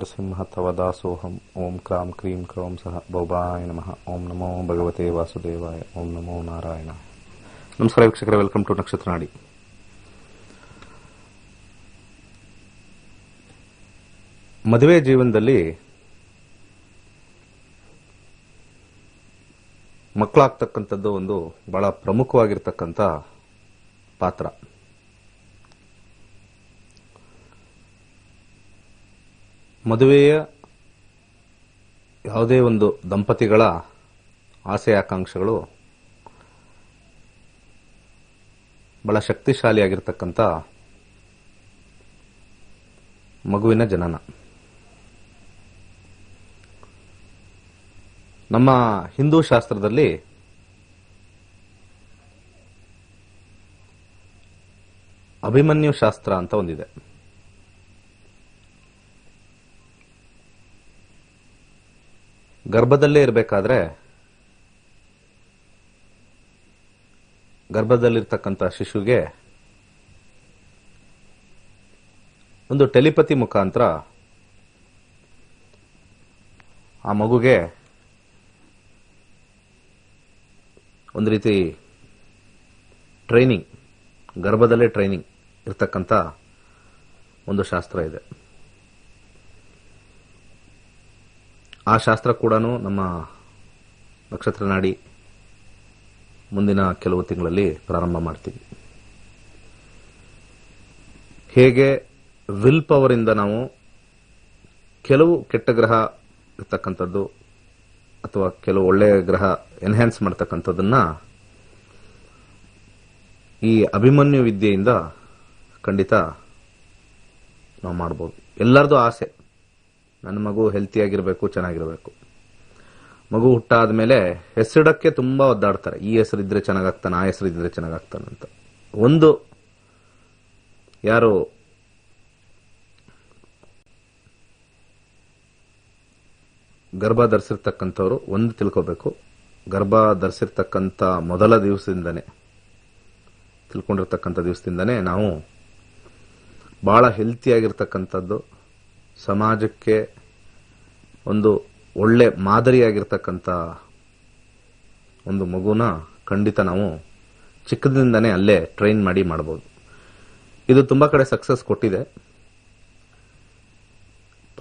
ನೃಸಿಂಹ ತವ ದಾಸೋಹಂ. ಓಂ ಕ್ರಾಂ ಕ್ರೀಂ ಕ್ರೌಂ ಸಹ ಬೌಬಾಯ ನಮಃ. ಓಂ ನಮೋ ಭಗವತೆ ವಾಸುದೇವಾಯ. ಓಂ ನಮೋ ನಾರಾಯಣ. ನಮಸ್ಕಾರ ವೀಕ್ಷಕರೇ, ವೆಲ್ಕಮ್ ಟು ನಕ್ಷತ್ರ ನಾಡಿ. ಮದುವೆ ಜೀವನದಲ್ಲಿ ಮಕ್ಕಳಾಗ್ತಕ್ಕಂಥದ್ದು ಒಂದು ಬಹಳ ಪ್ರಮುಖವಾಗಿರ್ತಕ್ಕಂಥ ಪಾತ್ರ. ಮದುವೆಯ ಯಾವುದೇ ಒಂದು ದಂಪತಿಗಳ ಆಸೆ ಆಕಾಂಕ್ಷೆಗಳು ಬಹಳ ಶಕ್ತಿಶಾಲಿಯಾಗಿರ್ತಕ್ಕಂಥ ಮಗುವಿನ ಜನನ. ನಮ್ಮ ಹಿಂದೂ ಶಾಸ್ತ್ರದಲ್ಲಿ ಅಭಿಮನ್ಯು ಶಾಸ್ತ್ರ ಅಂತ ಒಂದಿದೆ. ಗರ್ಭದಲ್ಲೇ ಇರಬೇಕಾದ್ರೆ ಗರ್ಭದಲ್ಲಿರ್ತಕ್ಕಂಥ ಶಿಶುಗೆ ಒಂದು ಟೆಲಿಪತಿ ಮುಖಾಂತರ ಆ ಮಗುಗೆ ಒಂದು ರೀತಿ ಟ್ರೈನಿಂಗ್, ಗರ್ಭದಲ್ಲೇ ಟ್ರೈನಿಂಗ್ ಇರ್ತಕ್ಕಂಥ ಒಂದು ಶಾಸ್ತ್ರ ಇದೆ. ಆ ಶಾಸ್ತ್ರ ಕೂಡ ನಮ್ಮ ನಕ್ಷತ್ರ ನಾಡಿ ಮುಂದಿನ ಕೆಲವು ತಿಂಗಳಲ್ಲಿ ಪ್ರಾರಂಭ ಮಾಡ್ತೀವಿ. ಹೇಗೆ ವಿಲ್ ಪವರ್ ಇಂದ ನಾವು ಕೆಲವು ಕೆಟ್ಟ ಗ್ರಹ ಇರ್ತಕ್ಕಂಥದ್ದು ಅಥವಾ ಕೆಲವು ಒಳ್ಳೆಯ ಗ್ರಹ ಎನ್ಹ್ಯಾನ್ಸ್ ಮಾಡ್ತಕ್ಕಂಥದ್ದನ್ನ ಈ ಅಭಿಮನ್ಯು ವಿದ್ಯೆಯಿಂದ ಖಂಡಿತ ನಾವು ಮಾಡ್ಬೋದು. ಎಲ್ಲರದು ಆಸೆ, ನನ್ನ ಮಗು ಹೆಲ್ತಿಯಾಗಿರಬೇಕು, ಚೆನ್ನಾಗಿರಬೇಕು. ಮಗು ಹುಟ್ಟಾದ ಮೇಲೆ ಹೆಸರಿಡಕ್ಕೆ ತುಂಬಾ ಒದ್ದಾಡ್ತಾರೆ. ಈ ಹೆಸರಿದ್ರೆ ಚೆನ್ನಾಗಾಗ್ತಾನೆ, ಆ ಹೆಸರಿದ್ರೆ ಚೆನ್ನಾಗಾಗ್ತಾನೆ ಅಂತ. ಒಂದು ಯಾರು ಗರ್ಭ ಧರಿಸಿರ್ತಕ್ಕಂಥವ್ರು ಒಂದು ತಿಳ್ಕೋಬೇಕು, ಗರ್ಭ ಧರಿಸಿರ್ತಕ್ಕಂಥ ಮೊದಲ ದಿವಸದಿಂದನೇ, ತಿಳ್ಕೊಂಡಿರ್ತಕ್ಕಂಥ ದಿವಸದಿಂದನೇ ನಾವು ಬಹಳ ಹೆಲ್ತಿಯಾಗಿರ್ತಕ್ಕಂಥದ್ದು, ಸಮಾಜಕ್ಕೆ ಒಂದು ಒಳ್ಳೆ ಮಾದರಿಯಾಗಿರ್ತಕ್ಕಂಥ ಒಂದು ಮಗುನ ಖಂಡಿತ ನಾವು ಚಿಕ್ಕದಿಂದನೇ ಅಲ್ಲೇ ಟ್ರೈನ್ ಮಾಡಿ ಮಾಡಬಹುದು. ಇದು ತುಂಬಾ ಕಡೆ ಸಕ್ಸಸ್ ಕೊಟ್ಟಿದೆ,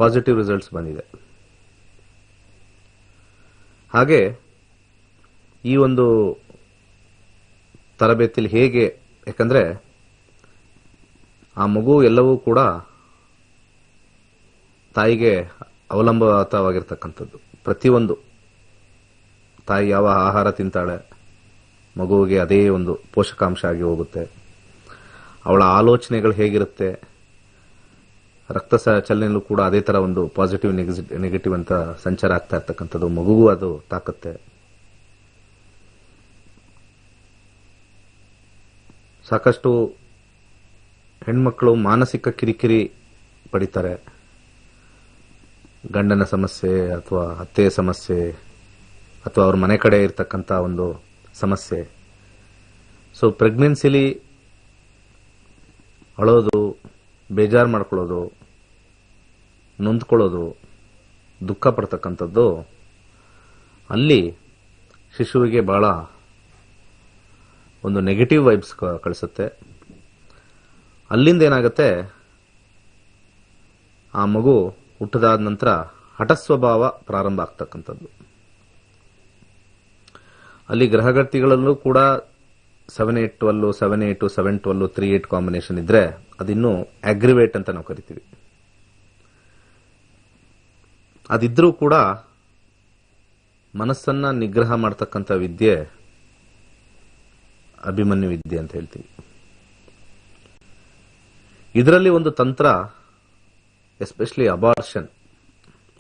ಪಾಸಿಟಿವ್ ರಿಸಲ್ಟ್ಸ್ ಬಂದಿದೆ. ಹಾಗೆ ಈ ಒಂದು ತರಬೇತಿಯಲ್ಲಿ ಹೇಗೆ, ಯಾಕಂದ್ರೆ ಆ ಮಗು ಎಲ್ಲವೂ ಕೂಡ ತಾಯಿಗೆ ಅವಲಂಬಿತವಾಗಿರ್ತಕ್ಕಂಥದ್ದು. ಪ್ರತಿಯೊಂದು ತಾಯಿ ಯಾವ ಆಹಾರ ತಿಂತಾಳೆ, ಮಗುವಿಗೆ ಅದೇ ಒಂದು ಪೋಷಕಾಂಶ ಆಗಿ ಹೋಗುತ್ತೆ. ಅವಳ ಆಲೋಚನೆಗಳು ಹೇಗಿರುತ್ತೆ, ರಕ್ತ ಚಲನೆಯಲ್ಲೂ ಕೂಡ ಅದೇ ತರ ಒಂದು ಪಾಸಿಟಿವ್ ನೆಗೆಟಿವ್ ಅಂತ ಸಂಚಾರ ಆಗ್ತಾ ಇರ್ತಕ್ಕಂಥದ್ದು. ಮಗುಗೂ ಅದು ತಾಕತ್ತೆ. ಸಾಕಷ್ಟು ಹೆಣ್ಮಕ್ಳು ಮಾನಸಿಕ ಕಿರಿಕಿರಿ ಪಡಿತಾರೆ. ಗಂಡನ ಸಮಸ್ಯೆ ಅಥವಾ ಅತ್ತೆಯ ಸಮಸ್ಯೆ ಅಥವಾ ಅವ್ರ ಮನೆ ಕಡೆ ಇರ್ತಕ್ಕಂಥ ಒಂದು ಸಮಸ್ಯೆ. ಸೊ ಪ್ರೆಗ್ನೆನ್ಸಿಲಿ ಅಳೋದು, ಬೇಜಾರು ಮಾಡ್ಕೊಳ್ಳೋದು, ನೊಂದ್ಕೊಳ್ಳೋದು, ದುಃಖ ಪಡ್ತಕ್ಕಂಥದ್ದು ಅಲ್ಲಿ ಶಿಶುವಿಗೆ ಬಹಳ ಒಂದು ನೆಗೆಟಿವ್ ವೈಬ್ಸ್ ಕಳಿಸುತ್ತೆ. ಅಲ್ಲಿಂದ ಏನಾಗುತ್ತೆ, ಆ ಮಗು ಹುಟ್ಟದಾದ ನಂತರ ಹಠಸ್ವಭಾವ ಪ್ರಾರಂಭ ಆಗ್ತಕ್ಕಂಥದ್ದು. ಅಲ್ಲಿ ಗ್ರಹಗತಿಗಳಲ್ಲೂ ಕೂಡ 7-8-12, 7-8, 7-12, 3-8 ಕಾಂಬಿನೇಷನ್ ಇದ್ರೆ ಅದಿನ್ನೂ ಅಗ್ರಿವೇಟ್ ಅಂತ ನಾವು ಕರಿತೀವಿ. ಅದಿದ್ರೂ ಕೂಡ ಮನಸ್ಸನ್ನ ನಿಗ್ರಹ ಮಾಡತಕ್ಕಂಥ ವಿದ್ಯೆ ಅಭಿಮನ್ಯು ವಿದ್ಯೆ ಅಂತ ಹೇಳ್ತೀವಿ. ಇದರಲ್ಲಿ ಒಂದು ತಂತ್ರ, ಎಸ್ಪೆಷಲಿ ಅಬಾರ್ಷನ್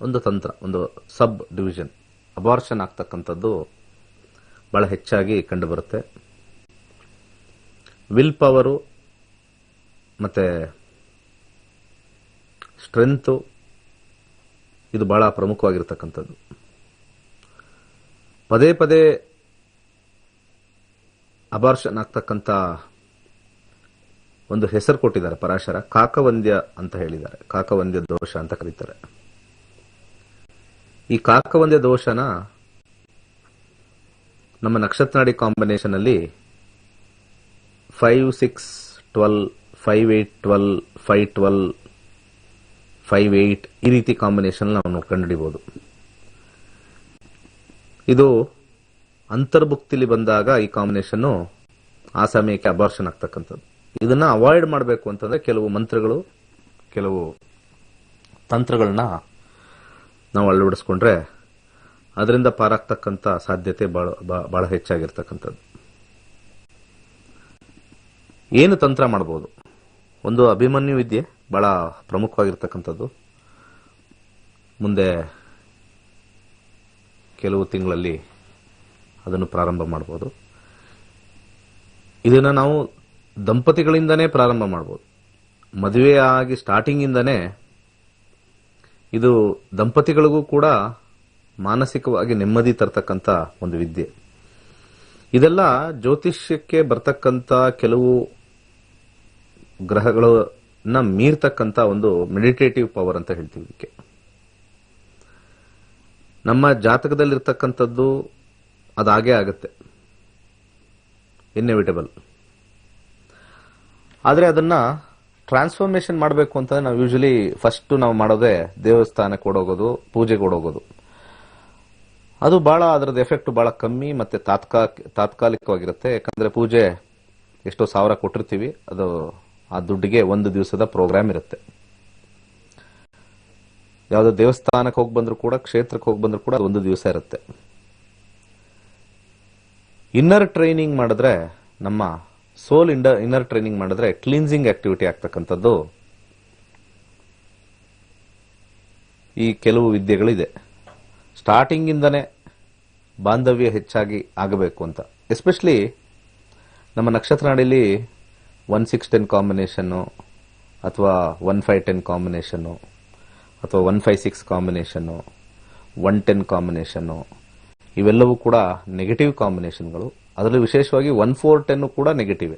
ಒಂದು ತಂತ್ರ, ಒಂದು ಸಬ್ ಡಿವಿಷನ್ ಅಬಾರ್ಷನ್ ಆಗ್ತಕ್ಕಂಥದ್ದು ಬಹಳ ಹೆಚ್ಚಾಗಿ ಕಂಡು ಬರುತ್ತೆ. ವಿಲ್ ಪವರು ಮತ್ತೆ ಸ್ಟ್ರೆಂತ್ ಇದು ಬಹಳ ಪ್ರಮುಖವಾಗಿರ್ತಕ್ಕಂಥದ್ದು. ಪದೇ ಪದೇ ಅಬಾರ್ಷನ್ ಆಗ್ತಕ್ಕಂಥ ಒಂದು ಹೆಸರು ಕೊಟ್ಟಿದ್ದಾರೆ ಪರಾಶರ, ಕಾಕವಂದ್ಯ ಅಂತ ಹೇಳಿದ್ದಾರೆ. ಕಾಕವಂದ್ಯ ದೋಷ ಅಂತ ಕರೀತಾರೆ. ಈ ಕಾಕವಂದ್ಯ ದೋಷನ ನಮ್ಮ ನಕ್ಷತ್ರನಾಡಿ ಕಾಂಬಿನೇಷನ್ ಅಲ್ಲಿ 5-6-12, 5-8-12, 5-12, 5-8 ಈ ರೀತಿ ಕಾಂಬಿನೇಷನ್ ನಾವು ಕಂಡುಹಿಡಿಯಬಹುದು. ಇದು ಅಂತರ್ಭುಕ್ತಿಲಿ ಬಂದಾಗ ಈ ಕಾಂಬಿನೇಷನ್ ಆ ಸಮಯಕ್ಕೆ ಅಬಾರ್ಷನ್ ಆಗ್ತಕ್ಕಂಥದ್ದು. ಇದನ್ನ ಅವಾಯ್ಡ್ ಮಾಡಬೇಕು ಅಂತಂದ್ರೆ ಕೆಲವು ಮಂತ್ರಗಳು, ಕೆಲವು ತಂತ್ರಗಳನ್ನ ನಾವು ಅಳವಡಿಸ್ಕೊಂಡ್ರೆ ಅದರಿಂದ ಪಾರಾಗ್ತಕ್ಕಂಥ ಸಾಧ್ಯತೆ ಬಹಳ ಹೆಚ್ಚಾಗಿರ್ತಕ್ಕಂಥದ್ದು. ಏನು ತಂತ್ರ ಮಾಡಬಹುದು? ಒಂದು ಅಭಿಮನ್ಯು ವಿದ್ಯೆ ಬಹಳ ಪ್ರಮುಖವಾಗಿರ್ತಕ್ಕಂಥದ್ದು. ಮುಂದೆ ಕೆಲವು ತಿಂಗಳಲ್ಲಿ ಅದನ್ನು ಪ್ರಾರಂಭ ಮಾಡಬಹುದು. ಇದನ್ನ ನಾವು ದಂಪತಿಗಳಿಂದನೇ ಪ್ರಾರಂಭ ಮಾಡಬಹುದು. ಮದುವೆ ಆಗಿ ಸ್ಟಾರ್ಟಿಂಗ್ ಇಂದನೇ ಇದು ದಂಪತಿಗಳಿಗೂ ಕೂಡ ಮಾನಸಿಕವಾಗಿ ನೆಮ್ಮದಿ ತರ್ತಕ್ಕಂಥ ಒಂದು ವಿದ್ಯೆ. ಇದೆಲ್ಲ ಜ್ಯೋತಿಷ್ಯಕ್ಕೆ ಬರ್ತಕ್ಕಂಥ ಕೆಲವು ಗ್ರಹಗಳನ್ನ ಮೀರ್ತಕ್ಕಂಥ ಒಂದು ಮೆಡಿಟೇಟಿವ್ ಪವರ್ ಅಂತ ಹೇಳ್ತೀವಿ. ಇದಕ್ಕೆ ನಮ್ಮ ಜಾತಕದಲ್ಲಿರ್ತಕ್ಕಂಥದ್ದು ಅದಾಗೇ ಆಗುತ್ತೆ, ಇನ್ಎವಿಟಬಲ್. ಆದರೆ ಅದನ್ನ ಟ್ರಾನ್ಸ್ಫಾರ್ಮೇಶನ್ ಮಾಡಬೇಕು ಅಂತ ನಾವು ಯೂಶಲಿ ಫಸ್ಟ್ ನಾವು ಮಾಡೋದೇ ದೇವಸ್ಥಾನಕ್ಕೆ ಓಡೋಗೋದು, ಪೂಜೆಗೆ ಓಡೋಗೋದು. ಅದು ಬಹಳ ಅದರದ ಎಫೆಕ್ಟ್ ಬಹಳ ಕಮ್ಮಿ ಮತ್ತೆ ತಾತ್ಕಾಲಿಕವಾಗಿರುತ್ತೆ. ಯಾಕಂದ್ರೆ ಪೂಜೆ ಎಷ್ಟೋ ಸಾವಿರ ಕೊಟ್ಟಿರ್ತೀವಿ, ಅದು ಆ ದುಡ್ಡಿಗೆ ಒಂದು ದಿವಸದ ಪ್ರೋಗ್ರಾಮ್ ಇರುತ್ತೆ. ಯಾವುದೋ ದೇವಸ್ಥಾನಕ್ಕೆ ಹೋಗಿ ಬಂದ್ರು ಕೂಡ, ಕ್ಷೇತ್ರಕ್ಕೆ ಹೋಗಿ ಬಂದ್ರು ಕೂಡ ಒಂದು ದಿವಸ ಇರುತ್ತೆ. ಇನ್ನರ್ ಟ್ರೈನಿಂಗ್ ಮಾಡಿದ್ರೆ, ನಮ್ಮ ಸೋಲ್ ಇನ್ನರ್ ಟ್ರೈನಿಂಗ್ ಮಾಡಿದ್ರೆ ಕ್ಲೀನ್ಸಿಂಗ್ ಆಕ್ಟಿವಿಟಿ ಆಗ್ತಕ್ಕಂಥದ್ದು ಈ ಕೆಲವು ವಿದ್ಯೆಗಳಿದೆ. ಸ್ಟಾರ್ಟಿಂಗ್ ಇಂದನೇ ಬಾಂಧವ್ಯ ಹೆಚ್ಚಾಗಿ ಆಗಬೇಕು ಅಂತ. ಎಸ್ಪೆಷಲಿ ನಮ್ಮ ನಕ್ಷತ್ರ ನಾಡಿಯಲ್ಲಿ 1-6-10 ಕಾಂಬಿನೇಷನ್ನು, ಅಥವಾ 1-5-10 ಕಾಂಬಿನೇಷನ್ನು, ಅಥವಾ 1-5-6 ಕಾಂಬಿನೇಷನ್ನು, 1-10 ಕಾಂಬಿನೇಷನ್ನು, ಇವೆಲ್ಲವೂ ಕೂಡ ನೆಗೆಟಿವ್ ಕಾಂಬಿನೇಷನ್ಗಳು. ಅದರಲ್ಲಿ ವಿಶೇಷವಾಗಿ 1-4-10 ಕೂಡ ನೆಗೆಟಿವ್.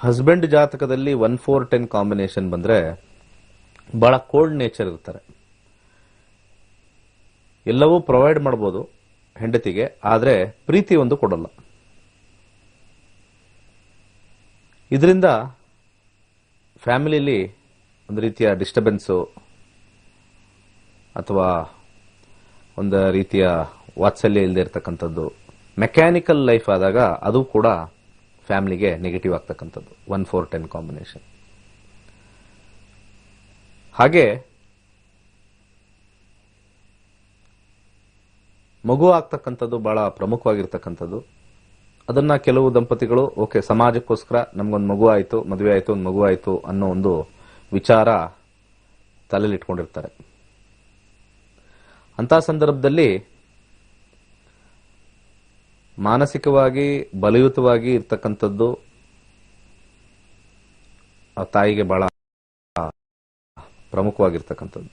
ಹಸ್ಬೆಂಡ್ ಜಾತಕದಲ್ಲಿ 1-4-10 ಕಾಂಬಿನೇಷನ್ ಬಂದ್ರೆ ಬಹಳ ಕೋಲ್ಡ್ ನೇಚರ್ ಇರ್ತಾರೆ. ಎಲ್ಲವೂ ಪ್ರೊವೈಡ್ ಮಾಡಬಹುದು ಹೆಂಡತಿಗೆ, ಆದ್ರೆ ಪ್ರೀತಿ ಒಂದು ಕೊಡಲ್ಲ. ಇದರಿಂದ ಫ್ಯಾಮಿಲಿಲಿ ಒಂದು ರೀತಿಯ ಡಿಸ್ಟರ್ಬೆನ್ಸು ಅಥವಾ ಒಂದು ರೀತಿಯ ವಾತ್ಸಲ್ಯ ಇಲ್ಲದೆ ಇರತಕ್ಕಂಥದ್ದು, ಮೆಕ್ಯಾನಿಕಲ್ ಲೈಫ್ ಆದಾಗ ಅದು ಕೂಡ ಫ್ಯಾಮಿಲಿಗೆ ನೆಗೆಟಿವ್ ಆಗ್ತಕ್ಕಂಥದ್ದು 1-4-10 ಕಾಂಬಿನೇಷನ್. ಹಾಗೆ ಮಗು ಆಗ್ತಕ್ಕಂಥದ್ದು ಬಹಳ ಪ್ರಮುಖವಾಗಿರ್ತಕ್ಕಂಥದ್ದು. ಅದನ್ನ ಕೆಲವು ದಂಪತಿಗಳು ಓಕೆ ಸಮಾಜಕ್ಕೋಸ್ಕರ ನಮ್ಗೊಂದು ಮಗು ಆಯ್ತು, ಮದುವೆ ಆಯ್ತು, ಒಂದು ಮಗು ಆಯ್ತು ಅನ್ನೋ ಒಂದು ವಿಚಾರ ತಲೆಯಲ್ಲಿ ಇಟ್ಕೊಂಡಿರ್ತಾರೆ. ಅಂತ ಸಂದರ್ಭದಲ್ಲಿ ಮಾನಸಿಕವಾಗಿ ಬಲಯುತವಾಗಿ ಇರ್ತಕ್ಕಂಥದ್ದು ಆ ತಾಯಿಗೆ ಬಹಳ ಪ್ರಮುಖವಾಗಿರ್ತಕ್ಕಂಥದ್ದು.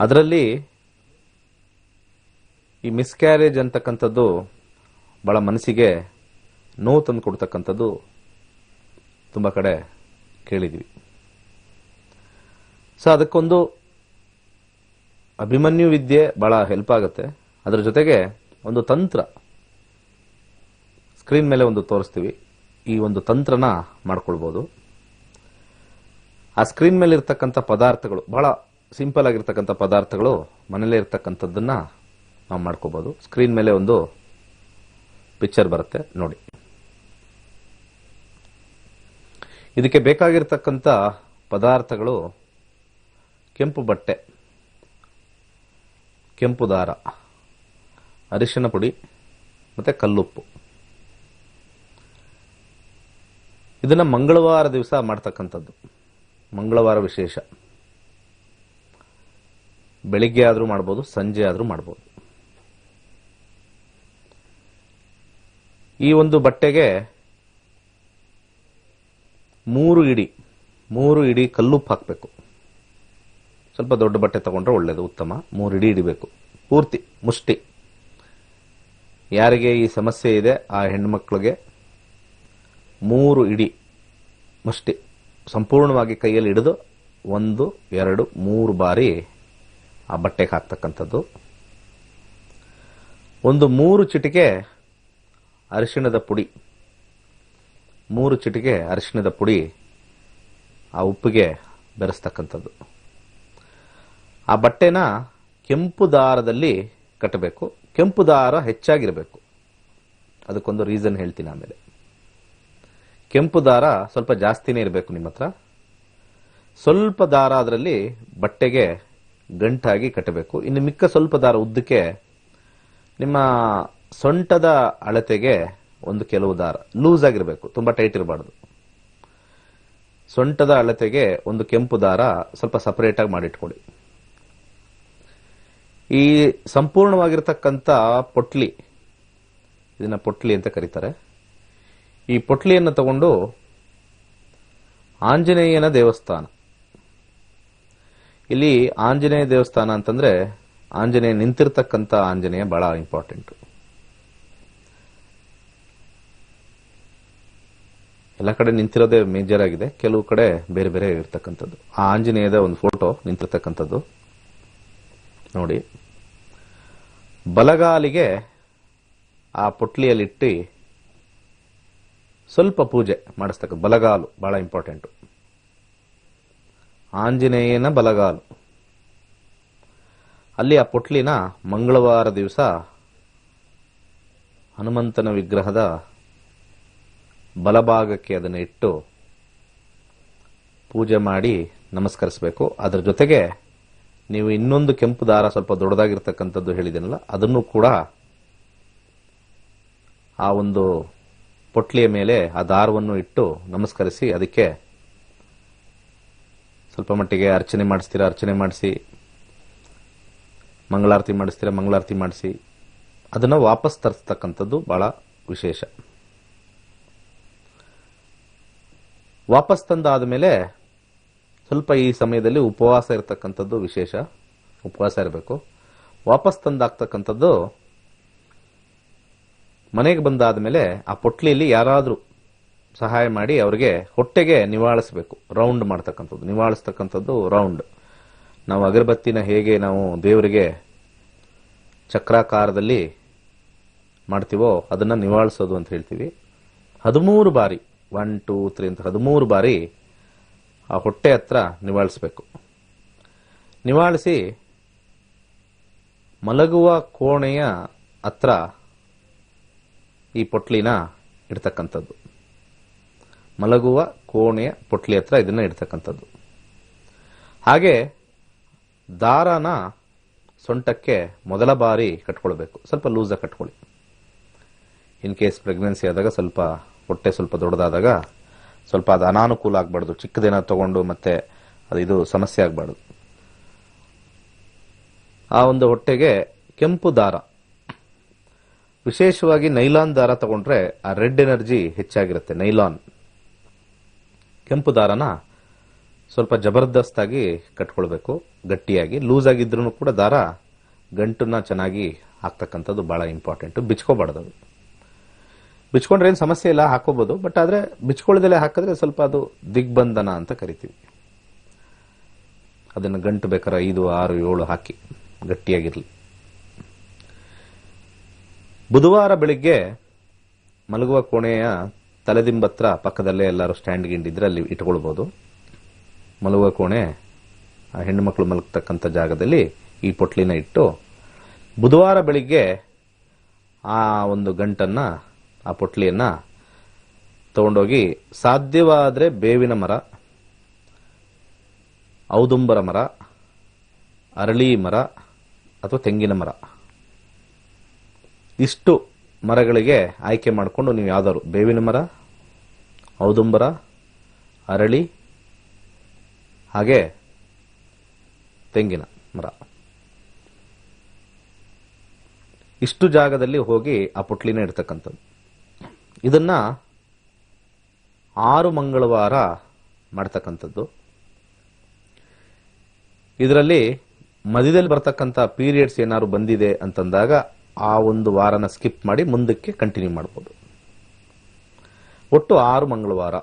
ಅದರಲ್ಲಿ ಈ ಮಿಸ್ಕ್ಯಾರೇಜ್ ಅಂತಕ್ಕಂಥದ್ದು ಬಹಳ ಮನಸ್ಸಿಗೆ ನೋವು ತಂದು ಕೊಡ್ತಕ್ಕಂಥದ್ದು ತುಂಬಾ ಕಡೆ ಕೇಳಿದ್ವಿ. ಸೊ ಅದಕ್ಕೊಂದು ಅಭಿಮನ್ಯು ವಿದ್ಯೆ ಬಹಳ ಹೆಲ್ಪ್ ಆಗುತ್ತೆ. ಅದರ ಜೊತೆಗೆ ಒಂದು ತಂತ್ರ ಸ್ಕ್ರೀನ್ ಮೇಲೆ ಒಂದು ತೋರಿಸ್ತೀವಿ. ಈ ಒಂದು ತಂತ್ರನ ಮಾಡ್ಕೊಳ್ಬಹುದು. ಆ ಸ್ಕ್ರೀನ್ ಮೇಲೆ ಇರ್ತಕ್ಕಂಥ ಪದಾರ್ಥಗಳು ಬಹಳ ಸಿಂಪಲ್ ಆಗಿರ್ತಕ್ಕಂಥ ಪದಾರ್ಥಗಳು, ಮನೇಲೆ ಇರ್ತಕ್ಕಂಥದ್ದನ್ನ ನಾವು ಮಾಡ್ಕೋಬಹುದು. ಸ್ಕ್ರೀನ್ ಮೇಲೆ ಒಂದು ಪಿಕ್ಚರ್ ಬರುತ್ತೆ ನೋಡಿ. ಇದಕ್ಕೆ ಬೇಕಾಗಿರ್ತಕ್ಕಂಥ ಪದಾರ್ಥಗಳು ಕೆಂಪು ಬಟ್ಟೆ, ಕೆಂಪು ದಾರ, ಅರಿಶಿನ ಪುಡಿ ಮತ್ತೆ ಕಲ್ಲುಪ್ಪು. ಇದನ್ನ ಮಂಗಳವಾರ ದಿವಸ ಮಾಡ್ತಕ್ಕಂಥದ್ದು. ಮಂಗಳವಾರ ವಿಶೇಷ. ಬೆಳಿಗ್ಗೆ ಆದ್ರೂ ಮಾಡಬಹುದು, ಸಂಜೆ ಆದ್ರೂ ಮಾಡಬಹುದು. ಈ ಒಂದು ಬಟ್ಟೆಗೆ 3 ಇಡಿ ಕಲ್ಲುಪ್ಪು ಹಾಕಬೇಕು. ಸ್ವಲ್ಪ ದೊಡ್ಡ ಬಟ್ಟೆ ತಗೊಂಡ್ರೆ ಒಳ್ಳೇದು, ಉತ್ತಮ. 3 ಇಡಿ ಇಡಬೇಕು, ಪೂರ್ತಿ ಮುಷ್ಟಿ. ಯಾರಿಗೆ ಈ ಸಮಸ್ಯೆ ಇದೆ ಆ ಹೆಣ್ಮಕ್ಳಿಗೆ 3 ಇಡಿ ಮುಷ್ಟಿ ಸಂಪೂರ್ಣವಾಗಿ ಕೈಯಲ್ಲಿ ಹಿಡಿದು 1 2 3 ಬಾರಿ ಆ ಬಟ್ಟೆಗೆ ಹಾಕ್ತಕ್ಕಂಥದ್ದು. ಒಂದು 3 ಚಿಟಿಕೆ ಅರಿಶಿಣದ ಪುಡಿ, 3 ಚಿಟಿಕೆ ಅರಿಶಿಣದ ಪುಡಿ ಆ ಉಪ್ಪಿಗೆ ಬೆರೆಸ್ತಕ್ಕಂಥದ್ದು. ಆ ಬಟ್ಟೆನ ಕೆಂಪು ದಾರದಲ್ಲಿ ಕಟ್ಟಬೇಕು. ಕೆಂಪು ದಾರ ಹೆಚ್ಚಾಗಿರಬೇಕು. ಅದಕ್ಕೊಂದು ರೀಸನ್ ಹೇಳ್ತೀನಿ ಆಮೇಲೆ. ಕೆಂಪು ದಾರ ಸ್ವಲ್ಪ ಜಾಸ್ತಿನೇ ಇರಬೇಕು ನಿಮ್ಮ ಹತ್ರ. ಸ್ವಲ್ಪ ದಾರ ಅದರಲ್ಲಿ ಬಟ್ಟೆಗೆ ಗಂಟಾಗಿ ಕಟ್ಟಬೇಕು. ಇನ್ನು ಮಿಕ್ಕ ಸ್ವಲ್ಪ ದಾರ ಉದ್ದಕ್ಕೆ ನಿಮ್ಮ ಸೊಂಟದ ಅಳತೆಗೆ ಒಂದು ಕೆಲವು ದಾರ ಲೂಸ್ ಆಗಿರಬೇಕು, ತುಂಬಾ ಟೈಟ್ ಇರಬಾರ್ದು. ಸೊಂಟದ ಅಳತೆಗೆ ಒಂದು ಕೆಂಪು ದಾರ ಸ್ವಲ್ಪ ಸಪರೇಟ್ ಆಗಿ ಮಾಡಿಟ್ಕೊಳ್ಳಿ. ಈ ಸಂಪೂರ್ಣವಾಗಿರ್ತಕ್ಕಂಥ ಪೊಟ್ಲಿ, ಇದನ್ನ ಪೊಟ್ಲಿ ಅಂತ ಕರೀತಾರೆ. ಈ ಪೊಟ್ಲಿಯನ್ನು ತಗೊಂಡು ಆಂಜನೇಯನ ದೇವಸ್ಥಾನ, ಇಲ್ಲಿ ಆಂಜನೇಯ ದೇವಸ್ಥಾನ ಅಂತಂದ್ರೆ ಆಂಜನೇಯ ನಿಂತಿರ್ತಕ್ಕಂಥ ಆಂಜನೇಯ ಬಹಳ ಇಂಪಾರ್ಟೆಂಟ್. ಎಲ್ಲ ಕಡೆ ನಿಂತಿರೋದೇ ಮೇಜರ್ ಆಗಿದೆ, ಕೆಲವು ಕಡೆ ಬೇರೆ ಬೇರೆ ಇರ್ತಕ್ಕಂಥದ್ದು. ಆ ಆಂಜನೇಯದ ಒಂದು ಫೋಟೋ ನಿಂತಿರ್ತಕ್ಕಂಥದ್ದು ನೋಡಿ. ಬಲಗಾಲಿಗೆ ಆ ಪೊಟ್ಲಿಯಲ್ಲಿಟ್ಟು ಸ್ವಲ್ಪ ಪೂಜೆ ಮಾಡಿಸ್ತಕ್ಕ. ಬಲಗಾಲು ಬಹಳ ಇಂಪಾರ್ಟೆಂಟ್. ಆಂಜನೇಯನ ಬಲಗಾಲು ಅಲ್ಲಿ ಆ ಪೊಟ್ಲಿನ ಮಂಗಳವಾರ ದಿವಸ ಹನುಮಂತನ ವಿಗ್ರಹದ ಬಲಭಾಗಕ್ಕೆ ಅದನ್ನು ಇಟ್ಟು ಪೂಜೆ ಮಾಡಿ ನಮಸ್ಕರಿಸಬೇಕು. ಅದರ ಜೊತೆಗೆ ನೀವು ಇನ್ನೊಂದು ಕೆಂಪು ದಾರ ಸ್ವಲ್ಪ ದೊಡ್ಡದಾಗಿರ್ತಕ್ಕಂಥದ್ದು ಹೇಳಿದೆನಲ್ಲ, ಅದನ್ನು ಕೂಡ ಆ ಒಂದು ಪೊಟ್ಲಿಯ ಮೇಲೆ ಆ ದಾರವನ್ನು ಇಟ್ಟು ನಮಸ್ಕರಿಸಿ ಅದಕ್ಕೆ ಸ್ವಲ್ಪ ಮಟ್ಟಿಗೆ ಅರ್ಚನೆ ಮಾಡಿಸ್ತೀರಾ, ಅರ್ಚನೆ ಮಾಡಿಸಿ, ಮಂಗಳಾರತಿ ಮಾಡಿಸ್ತೀರಾ, ಮಂಗಳಾರತಿ ಮಾಡಿಸಿ ಅದನ್ನು ವಾಪಸ್ ತರಿಸ್ತಕ್ಕಂಥದ್ದು ಬಹಳ ವಿಶೇಷ. ವಾಪಸ್ ತಂದಾದ ಮೇಲೆ ಸ್ವಲ್ಪ ಈ ಸಮಯದಲ್ಲಿ ಉಪವಾಸ ಇರತಕ್ಕಂಥದ್ದು ವಿಶೇಷ. ಉಪವಾಸ ಇರಬೇಕು. ವಾಪಸ್ ತಂದಾಗ್ತಕ್ಕಂಥದ್ದು ಮನೆಗೆ ಬಂದಾದ ಮೇಲೆ ಆ ಪೊಟ್ಲಿಯಲ್ಲಿ ಯಾರಾದರೂ ಸಹಾಯ ಮಾಡಿ ಅವರಿಗೆ ಹೊಟ್ಟೆಗೆ ನಿವಾಳಿಸಬೇಕು. ರೌಂಡ್ ಮಾಡ್ತಕ್ಕಂಥದ್ದು, ನಿವಾಳಿಸ್ತಕ್ಕಂಥದ್ದು ರೌಂಡ್. ನಾವು ಅಗರಬತ್ತಿನ ಹೇಗೆ ನಾವು ದೇವರಿಗೆ ಚಕ್ರಾಕಾರದಲ್ಲಿ ಮಾಡ್ತೀವೋ ಅದನ್ನ ನಿವಾಳಿಸೋದು ಅಂತ ಹೇಳ್ತೀವಿ. 13 ಬಾರಿ 1 2 3 ಅಂತ 13 ಬಾರಿ ಆ ಹೊಟ್ಟೆ ಹತ್ರ ನಿವಾಳಿಸಬೇಕು. ನಿವಾಳಿಸಿ ಮಲಗುವ ಕೋಣೆಯ ಹತ್ರ ಈ ಪೊಟ್ಲಿನ ಇಡ್ತಕ್ಕಂಥದ್ದು. ಮಲಗುವ ಕೋಣೆಯ ಪೊಟ್ಲಿ ಹತ್ರ ಇದನ್ನ ಇಡ್ತಕ್ಕಂಥದ್ದು. ಹಾಗೆ ದಾರನ ಸೊಂಟಕ್ಕೆ ಮೊದಲ ಬಾರಿ ಕಟ್ಕೊಳ್ಬೇಕು. ಸ್ವಲ್ಪ ಲೂಸಾಗಿ ಕಟ್ಕೊಳ್ಳಿ. ಇನ್ ಕೇಸ್ ಪ್ರೆಗ್ನೆನ್ಸಿ ಆದಾಗ ಸ್ವಲ್ಪ ಹೊಟ್ಟೆ ಸ್ವಲ್ಪ ದೊಡ್ಡದಾದಾಗ ಸ್ವಲ್ಪ ಅದು ಅನಾನುಕೂಲ ಆಗಬಾರ್ದು. ಚಿಕ್ಕದೇನ ತಗೊಂಡು ಮತ್ತೆ ಇದು ಸಮಸ್ಯೆ ಆಗಬಾರ್ದು. ಆ ಒಂದು ಹೊಟ್ಟೆಗೆ ಕೆಂಪು ದಾರ, ವಿಶೇಷವಾಗಿ ನೈಲಾನ್ ದಾರ ತಗೊಂಡ್ರೆ ಆ ರೆಡ್ ಎನರ್ಜಿ ಹೆಚ್ಚಾಗಿರುತ್ತೆ. ನೈಲಾನ್ ಕೆಂಪು ದಾರನ ಸ್ವಲ್ಪ ಜಬರ್ದಸ್ತಾಗಿ ಕಟ್ಕೊಳ್ಬೇಕು, ಗಟ್ಟಿಯಾಗಿ. ಲೂಸ್ ಆಗಿದ್ರೂ ಕೂಡ ದಾರ ಗಂಟನ್ನ ಚೆನ್ನಾಗಿ ಹಾಕ್ತಕ್ಕಂಥದ್ದು ಬಹಳ ಇಂಪಾರ್ಟೆಂಟ್. ಬಿಚ್ಕೋಬಾರ್ದು. ಅದು ಬಿಚ್ಕೊಂಡ್ರೆ ಏನು ಸಮಸ್ಯೆ ಇಲ್ಲ, ಹಾಕೋಬಹುದು. ಬಟ್ ಆದ್ರೆ ಬಿಚ್ಕೊಳ್ಳದಲ್ಲೇ ಹಾಕಿದ್ರೆ ಸ್ವಲ್ಪ ಅದು ದಿಗ್ಬಂಧನ ಅಂತ ಕರಿತೀವಿ. ಅದನ್ನು ಗಂಟು ಬೇಕಾದ್ರೆ 5 6 7 ಹಾಕಿ ಗಟ್ಟಿಯಾಗಿರ್ಲಿ. ಬುಧವಾರ ಬೆಳಿಗ್ಗೆ ಮಲಗುವ ಕೋಣೆಯ ತಲೆದಿಂಬತ್ರ ಪಕ್ಕದಲ್ಲೇ ಎಲ್ಲರೂ ಸ್ಟ್ಯಾಂಡ್ ಗಿಂಡಿದ್ರೆ ಅಲ್ಲಿ ಇಟ್ಕೊಳ್ಬಹುದು. ಮಲಗುವ ಕೋಣೆ ಆ ಹೆಣ್ಣು ಮಕ್ಕಳು ಮಲಗತಕ್ಕಂಥ ಜಾಗದಲ್ಲಿ ಈ ಪೊಟ್ಲಿನ ಇಟ್ಟು ಬುಧವಾರ ಬೆಳಿಗ್ಗೆ ಆ ಒಂದು ಗಂಟನ್ನ, ಆ ಪೊಟ್ಲಿಯನ್ನ ತಗೊಂಡೋಗಿ ಸಾಧ್ಯವಾದ್ರೆ ಬೇವಿನ ಮರ, ಔದುಂಬರ ಮರ, ಅರಳಿ ಮರ ಅಥವಾ ತೆಂಗಿನ ಮರ, ಇಷ್ಟು ಮರಗಳಿಗೆ ಆಯ್ಕೆ ಮಾಡಿಕೊಂಡು ನೀವು ಯಾವ್ದಾದ್ರು ಬೇವಿನ ಮರ, ಔದುಂಬರ, ಅರಳಿ ಹಾಗೆ ತೆಂಗಿನ ಮರ, ಇಷ್ಟು ಜಾಗದಲ್ಲಿ ಹೋಗಿ ಆ ಪುಟ್ಲಿನ ಇಡ್ತಕ್ಕಂಥದ್ದು. ಇದನ್ನ 6 ಮಂಗಳವಾರ ಮಾಡ್ತಕ್ಕಂಥದ್ದು. ಇದರಲ್ಲಿ ಮಧ್ಯದಲ್ಲಿ ಬರ್ತಕ್ಕಂಥ ಪೀರಿಯಡ್ಸ್ ಏನಾದ್ರು ಬಂದಿದೆ ಅಂತಂದಾಗ ಆ ಒಂದು ವಾರನ ಸ್ಕಿಪ್ ಮಾಡಿ ಮುಂದಕ್ಕೆ ಕಂಟಿನ್ಯೂ ಮಾಡಬಹುದು. ಒಟ್ಟು 6 ಮಂಗಳವಾರ.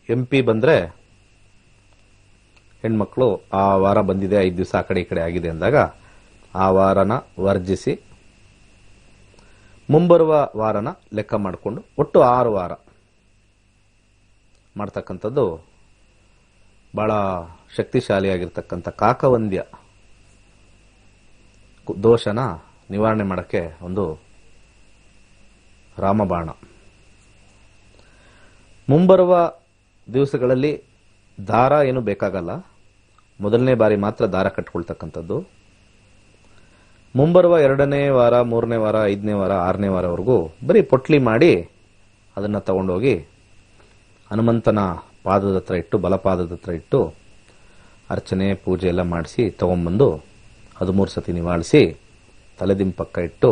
MP ಬಂದ್ರೆ ಹೆಣ್ಮಕ್ಳು ಆ ವಾರ ಬಂದಿದೆ 5 ದಿವಸ ಆ ಕಡೆ ಈ ಕಡೆ ಆಗಿದೆ ಅಂದಾಗ ಆ ವಾರನ ವರ್ಜಿಸಿ ಮುಂಬರುವ ವಾರನ ಲೆಕ್ಕ ಮಾಡಿಕೊಂಡು ಒಟ್ಟು 6 ವಾರ ಮಾಡ್ತಕ್ಕಂಥದ್ದು ಬಹಳ ಶಕ್ತಿಶಾಲಿಯಾಗಿರ್ತಕ್ಕಂಥ ಕಾಕವಂದ್ಯ ದೋಷನ ನಿವಾರಣೆ ಮಾಡಕ್ಕೆ ಒಂದು ರಾಮಬಾಣ. ಮುಂಬರುವ ದಿವಸಗಳಲ್ಲಿ ದಾರ ಏನು ಬೇಕಾಗಲ್ಲ, ಮೊದಲನೇ ಬಾರಿ ಮಾತ್ರ ದಾರ ಕಟ್ಕೊಳ್ತಕ್ಕಂಥದ್ದು. ಮುಂಬರುವ 2ನೇ ವಾರ 3ನೇ ವಾರ 5ನೇ ವಾರ 6ನೇ ವಾರವರೆಗೂ ಬರೀ ಪೊಟ್ಲಿ ಮಾಡಿ ಅದನ್ನ ತಗೊಂಡೋಗಿ ಹನುಮಂತನ ಪಾದದ ಹತ್ರ ಇಟ್ಟು, ಬಲಪಾದದ ಹತ್ರ ಇಟ್ಟು ಅರ್ಚನೆ ಪೂಜೆ ಎಲ್ಲ ಮಾಡಿಸಿ ತಗೊಂಡ್ಬಂದು 13 ಸತಿ ನಿವಾಳಿಸಿ ತಲೆದಿಂಪಕ್ಕ ಇಟ್ಟು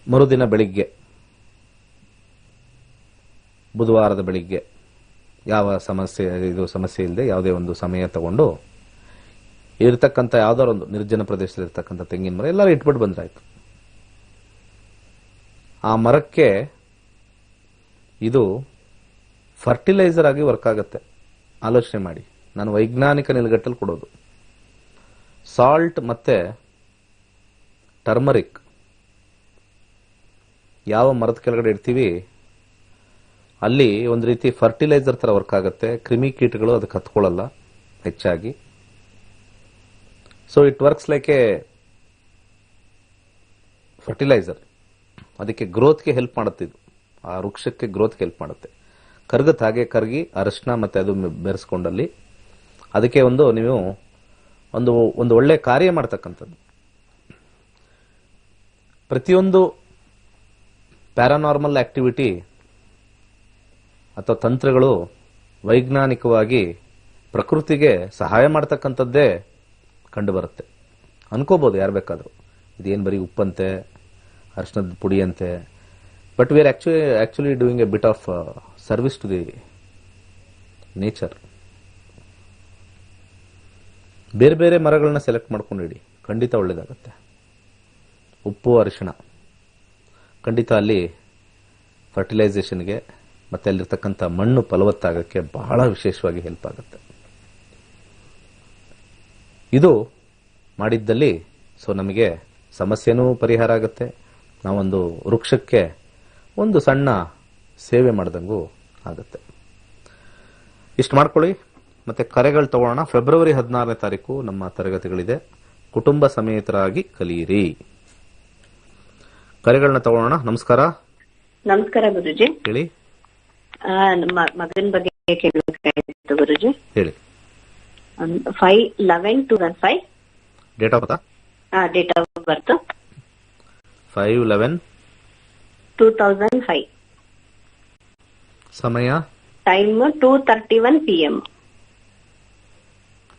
ಮರುದಿನ ಬೆಳಿಗ್ಗೆ ಬುಧವಾರದ ಬೆಳಿಗ್ಗೆ ಯಾವ ಸಮಸ್ಯೆ ಇಲ್ಲದೆ ಯಾವುದೇ ಒಂದು ಸಮಯ ತಗೊಂಡು ಇರತಕ್ಕಂಥ ಯಾವ್ದಾರು ಒಂದು ನಿರ್ಜನ ಪ್ರದೇಶದಲ್ಲಿ ಇರತಕ್ಕಂಥ ತೆಂಗಿನ ಮರ ಎಲ್ಲರೂ ಇಟ್ಬಿಟ್ಟು ಬಂದ್ರಾಯ್ತು. ಆ ಮರಕ್ಕೆ ಇದು ಫರ್ಟಿಲೈಸರ್ ಆಗಿ ವರ್ಕ್ ಆಗುತ್ತೆ. ಆಲೋಚನೆ ಮಾಡಿ, ನಾನು ವೈಜ್ಞಾನಿಕ ನಿಲುಗಟ್ಟಲ್ಲಿ ಕೊಡೋದು. ಸಾಲ್ಟ್ ಮತ್ತೆ ಟರ್ಮರಿಕ್ ಯಾವ ಮರದ ಕೆಳಗಡೆ ಇಡ್ತೀವಿ ಅಲ್ಲಿ ಒಂದು ರೀತಿ ಫರ್ಟಿಲೈಸರ್ ತರ ವರ್ಕ್ ಆಗುತ್ತೆ. ಕ್ರಿಮಿಕೀಟಗಳು ಅದಕ್ಕೆ ಹತ್ಕೊಳ್ಳಲ್ಲ ಹೆಚ್ಚಾಗಿ. So it works like a fertilizer. ಅದಕ್ಕೆ ಗ್ರೋತ್ಗೆ ಹೆಲ್ಪ್ ಮಾಡುತ್ತೆ. ಇದು ಆ ವೃಕ್ಷಕ್ಕೆ ಗ್ರೋತ್ಗೆ ಹೆಲ್ಪ್ ಮಾಡುತ್ತೆ. ಕರ್ಗತ್ ಹಾಗೆ ಕರ್ಗಿ ಅರಶಿನ ಮತ್ತೆ ಅದು ಬೆರೆಸ್ಕೊಂಡಲ್ಲಿ ಅದಕ್ಕೆ ನೀವು ಒಂದು ಒಳ್ಳೆ ಕಾರ್ಯ ಮಾಡ್ತಕ್ಕಂಥದ್ದು. ಪ್ರತಿಯೊಂದು ಪ್ಯಾರಾನಾರ್ಮಲ್ ಆಕ್ಟಿವಿಟಿ ಅಥವಾ ತಂತ್ರಗಳು ವೈಜ್ಞಾನಿಕವಾಗಿ ಪ್ರಕೃತಿಗೆ ಸಹಾಯ ಮಾಡ್ತಕ್ಕಂಥದ್ದೇ ಕಂಡು ಬರುತ್ತೆ. ಅನ್ಕೋಬಹುದು ಯಾರು ಬೇಕಾದರೂ ಇದೇನು ಬರೀ ಉಪ್ಪಂತೆ ಅರಿಶಿನದ ಪುಡಿ ಅಂತೆ, but we are actually doing a bit of service to the nature. ಬೇರೆ ಬೇರೆ ಮರಗಳನ್ನ ಸೆಲೆಕ್ಟ್ ಮಾಡ್ಕೊಂಡಿಡಿ, ಖಂಡಿತ ಒಳ್ಳೇದಾಗುತ್ತೆ. ಉಪ್ಪು ಅರಿಶಿಣ ಖಂಡಿತ ಅಲ್ಲಿ ಫರ್ಟಿಲೈಸೇಷನ್ಗೆ ಮತ್ತೆ ಅಲ್ಲಿರ್ತಕ್ಕಂಥ ಮಣ್ಣು ಫಲವತ್ತಾಗಕ್ಕೆ ಬಹಳ ವಿಶೇಷವಾಗಿ ಹೆಲ್ಪ್ ಆಗುತ್ತೆ. ಇದು ಮಾಡಿದ್ದಲ್ಲಿ ನಮಗೆ ಸಮಸ್ಯೆನೂ ಪರಿಹಾರ ಆಗುತ್ತೆ. ನಾವೊಂದು ವೃಕ್ಷಕ್ಕೆ ಒಂದು ಸಣ್ಣ ಸೇವೆ ಮಾಡ್ದಂಗೂ ಆಗುತ್ತೆ. ಇಷ್ಟು ಮಾಡ್ಕೊಳ್ಳಿ. ಮತ್ತೆ ಕರೆಗಳು ತಗೊಳ್ಳೋಣ. ಫೆಬ್ರವರಿ 16ನೇ ತಾರೀಕು ನಮ್ಮ ತರಗತಿಗಳಿದೆ. ಕುಟುಂಬ ಸಮೇತರಾಗಿ ಕಲಿಯಿರಿ. ಕರೆಗಳನ್ನ ತಗೊಳ್ಳೋಣ. ನಮಸ್ಕಾರ. ನಮಸ್ಕಾರ ಗುರುಜಿ. ಹೇಳಿ. ನಮ್ಮ ಮಗನ ಬಗ್ಗೆ ಕೇಳಬೇಕಾಗಿತ್ತು ಗುರುಜಿ. ಹೇಳಿ. 5/11/2005. Date of birth. Date of birth 5/11/2005. ಸಮಯ ಟೈಮ್ 2:31 PM.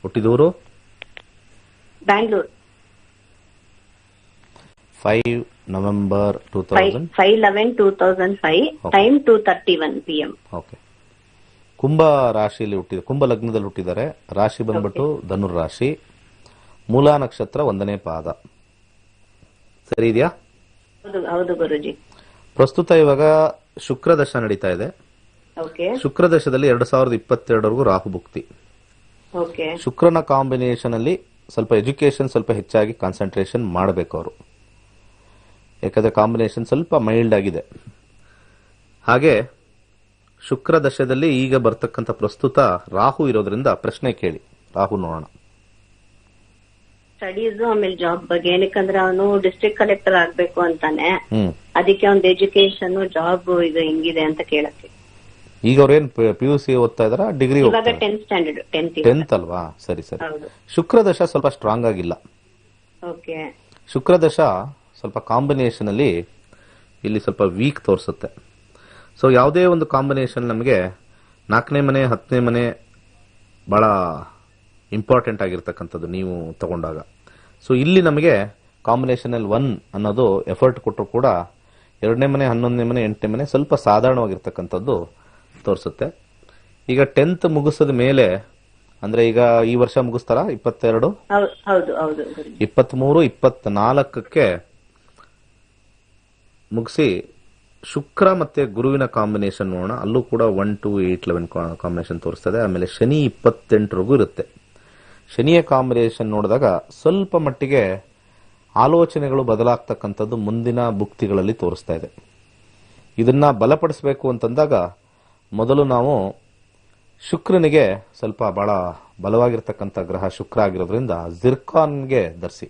ಹುಟ್ಟಿದೂರು Bangalore. 5 November 2000. 5/11/2005. Time 2:31 PM. Okay. ಕುಂಭ ರಾಶಿಯಲ್ಲಿ ಹುಟ್ಟಿದ, ಕುಂಭ ಲಗ್ನದಲ್ಲಿ ಹುಟ್ಟಿದ್ದಾರೆ. ರಾಶಿ ಬಂದ್ಬಿಟ್ಟು ಧನುರ್ ರಾಶಿ. ಮೂಲ ನಕ್ಷತ್ರ 1ನೇ ಪಾದ. ಸರಿ ಇದೆಯಾ? ಹೌದು ಗುರುಜಿ. ಪ್ರಸ್ತುತ ಇವಾಗ ಶುಕ್ರದಶ ನಡೀತಾ ಇದೆ. ಶುಕ್ರದಶದಲ್ಲಿ 2022ವರೆಗೂ ರಾಹು ಭುಕ್ತಿ. ಶುಕ್ರನ ಕಾಂಬಿನೇಷನ್ ಅಲ್ಲಿ ಸ್ವಲ್ಪ ಎಜುಕೇಶನ್ ಸ್ವಲ್ಪ ಹೆಚ್ಚಾಗಿ ಕಾನ್ಸಂಟ್ರೇಷನ್ ಮಾಡಬೇಕು ಅವರು, ಯಾಕಂದ್ರೆ ಕಾಂಬಿನೇಷನ್ ಸ್ವಲ್ಪ ಮೈಲ್ಡ್ ಆಗಿದೆ. ಹಾಗೆ ಶುಕ್ರ ದಶದಲ್ಲಿ ಈಗ ಬರ್ತಕ್ಕಂಥ ಪ್ರಸ್ತುತ ರಾಹು ಇರೋದ್ರಿಂದ ಪ್ರಶ್ನೆ ಕೇಳಿ, ರಾಹು ನೋಡೋಣ. ಸ್ಟಡೀಸ್ ಆಮೇಲೆ ಜಾಬ್ ಬಗ್ಗೆ, ಏನಕ್ಕಂದ್ರೆ ಅವನು ಡಿಸ್ಟ್ರಿಕ್ಟ್ ಕಲೆಕ್ಟರ್ ಆಗ್ಬೇಕು ಅಂತಾನೆ, ಅದಕ್ಕೆ ಒಂದು ಎಜುಕೇಶನ್ ಜಾಬ್ ಇದು ಹೆಂಗಿದೆ ಅಂತ ಕೇಳಕ್ಕೆ. ಈಗ ಅವ್ರೇನ್ PUC ಓದ್ತಾ ಇದಾರ, ಡಿಗ್ರಿ? 10th standard. 10th ಅಲ್ವಾ? ಸರಿ ಸರಿ. ಶುಕ್ರ ದಶ ಸ್ವಲ್ಪ ಸ್ಟ್ರಾಂಗ್ ಆಗಿಲ್ಲ. ಶುಕ್ರ ದಶ ಸ್ವಲ್ಪ ಕಾಂಬಿನೇಷನ್ ಅಲ್ಲಿ ಇಲ್ಲಿ ಸ್ವಲ್ಪ ವೀಕ್ ತೋರಿಸುತ್ತೆ. ಸೊ ಯಾವುದೇ ಒಂದು ಕಾಂಬಿನೇಷನ್ ನಮಗೆ 4ನೇ ಮನೆ 10ನೇ ಮನೆ ಬಹಳ ಇಂಪಾರ್ಟೆಂಟ್ ಆಗಿರ್ತಕ್ಕಂಥದ್ದು ನೀವು ತಗೊಂಡಾಗ. ಸೊ ಇಲ್ಲಿ ನಮಗೆ ಕಾಂಬಿನೇಷನ್ ಅಲ್ಲಿ 1 ಅನ್ನೋದು ಎಫರ್ಟ್ ಕೊಟ್ಟರು ಕೂಡ 2ನೇ ಮನೆ 11ನೇ ಮನೆ 8ನೇ ಮನೆ ಸ್ವಲ್ಪ ಸಾಧಾರಣವಾಗಿರ್ತಕ್ಕಂಥದ್ದು ತೋರಿಸುತ್ತೆ. ಈಗ 10th ಮುಗಿಸಿದ ಮೇಲೆ ಅಂದ್ರೆ ಈಗ ಈ ವರ್ಷ ಮುಗಿಸ್ತಾರ 22, 23, 24ಕ್ಕೆ ಮುಗಿಸಿ ಶುಕ್ರ ಮತ್ತೆ ಗುರುವಿನ ಕಾಂಬಿನೇಷನ್ ನೋಡೋಣ. ಅಲ್ಲೂ ಕೂಡ 1 to 8 11 ಕಾಂಬಿನೇಷನ್ ತೋರಿಸ್ತದೆ. ಆಮೇಲೆ ಶನಿ 28 ಇರುತ್ತೆ. ಶನಿಯ ಕಾಂಬಿನೇಷನ್ ನೋಡಿದಾಗ ಸ್ವಲ್ಪ ಮಟ್ಟಿಗೆ ಆಲೋಚನೆಗಳು ಬದಲಾಗ್ತಕ್ಕಂಥದ್ದು ಮುಂದಿನ ಭುಕ್ತಿಗಳಲ್ಲಿ ತೋರಿಸ್ತಾ ಇದೆ. ಇದನ್ನ ಬಲಪಡಿಸಬೇಕು ಅಂತಂದಾಗ ಮೊದಲು ನಾವು ಶುಕ್ರನಿಗೆ ಸ್ವಲ್ಪ ಬಹಳ ಬಲವಾಗಿರ್ತಕ್ಕಂಥ ಗ್ರಹ ಶುಕ್ರ ಆಗಿರೋದ್ರಿಂದ ಜಿರ್ಕಾನ್ಗೆ ಧರಿಸಿ,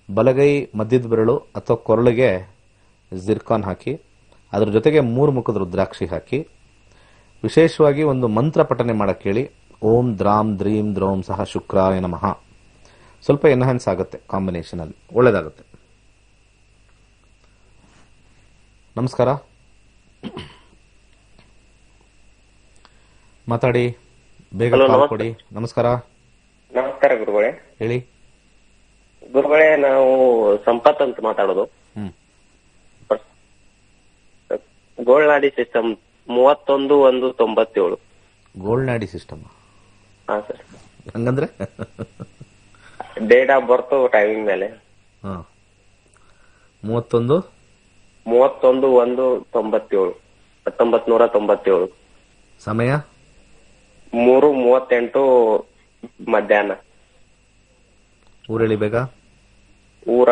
ಬಲಗೈ ಮಧ್ಯದ ಬೆರಳು ಅಥವಾ ಕೊರಳಿಗೆ ಜಿರ್ಕಾನ್ ಹಾಕಿ, ಅದ್ರ ಜೊತೆಗೆ 3 ಮುಖದ ರುದ್ರಾಕ್ಷಿ ಹಾಕಿ, ವಿಶೇಷವಾಗಿ ಒಂದು ಮಂತ್ರ ಪಠನೆ ಮಾಡಕ್ಕೆ ಹೇಳಿ. ಓಂ ದ್ರಾಂ ದ್ರೀಂ ದ್ರೌಂ ಸಹ ಶುಕ್ರಾಯ ನಮಃ. ಸ್ವಲ್ಪ ಎನ್ಹಾನ್ಸ್ ಆಗುತ್ತೆ, ಕಾಂಬಿನೇಷನ್ ಅಲ್ಲಿ ಒಳ್ಳೇದಾಗುತ್ತೆ. ನಮಸ್ಕಾರ, ಮಾತಾಡಿ, ಬೇಗ ಕಾಲ್ ಕೊಡಿ. ನಮಸ್ಕಾರ. ನಮಸ್ಕಾರ ಗುರುಗಳೇ. ಹೇಳಿ ಗುರುಗಳೇ, ನಾವು ಸಂಪತ್ ಅಂತ ಮಾತಾಡೋದು. ಗೋಲ್ನಾಡಿ ಸಿಸ್ಟಮ್ 31/1/97. ಗೋಲ್ನಾಡಿ ಸಿಸ್ಟಮ್? ಹಾ ಸರ್. ಹಂಗಂದ್ರೆ ಡೇಟ್ ಆಫ್ ಬರ್ತ್ ಟೈಮಿಂಗ್ ಮೇಲೆ 31/1/97. 1997. ಸಮಯ 3:38 ಮಧ್ಯಾಹ್ನ. ಊರು ಹೇಳಿ ಬೇಗ. ಊರ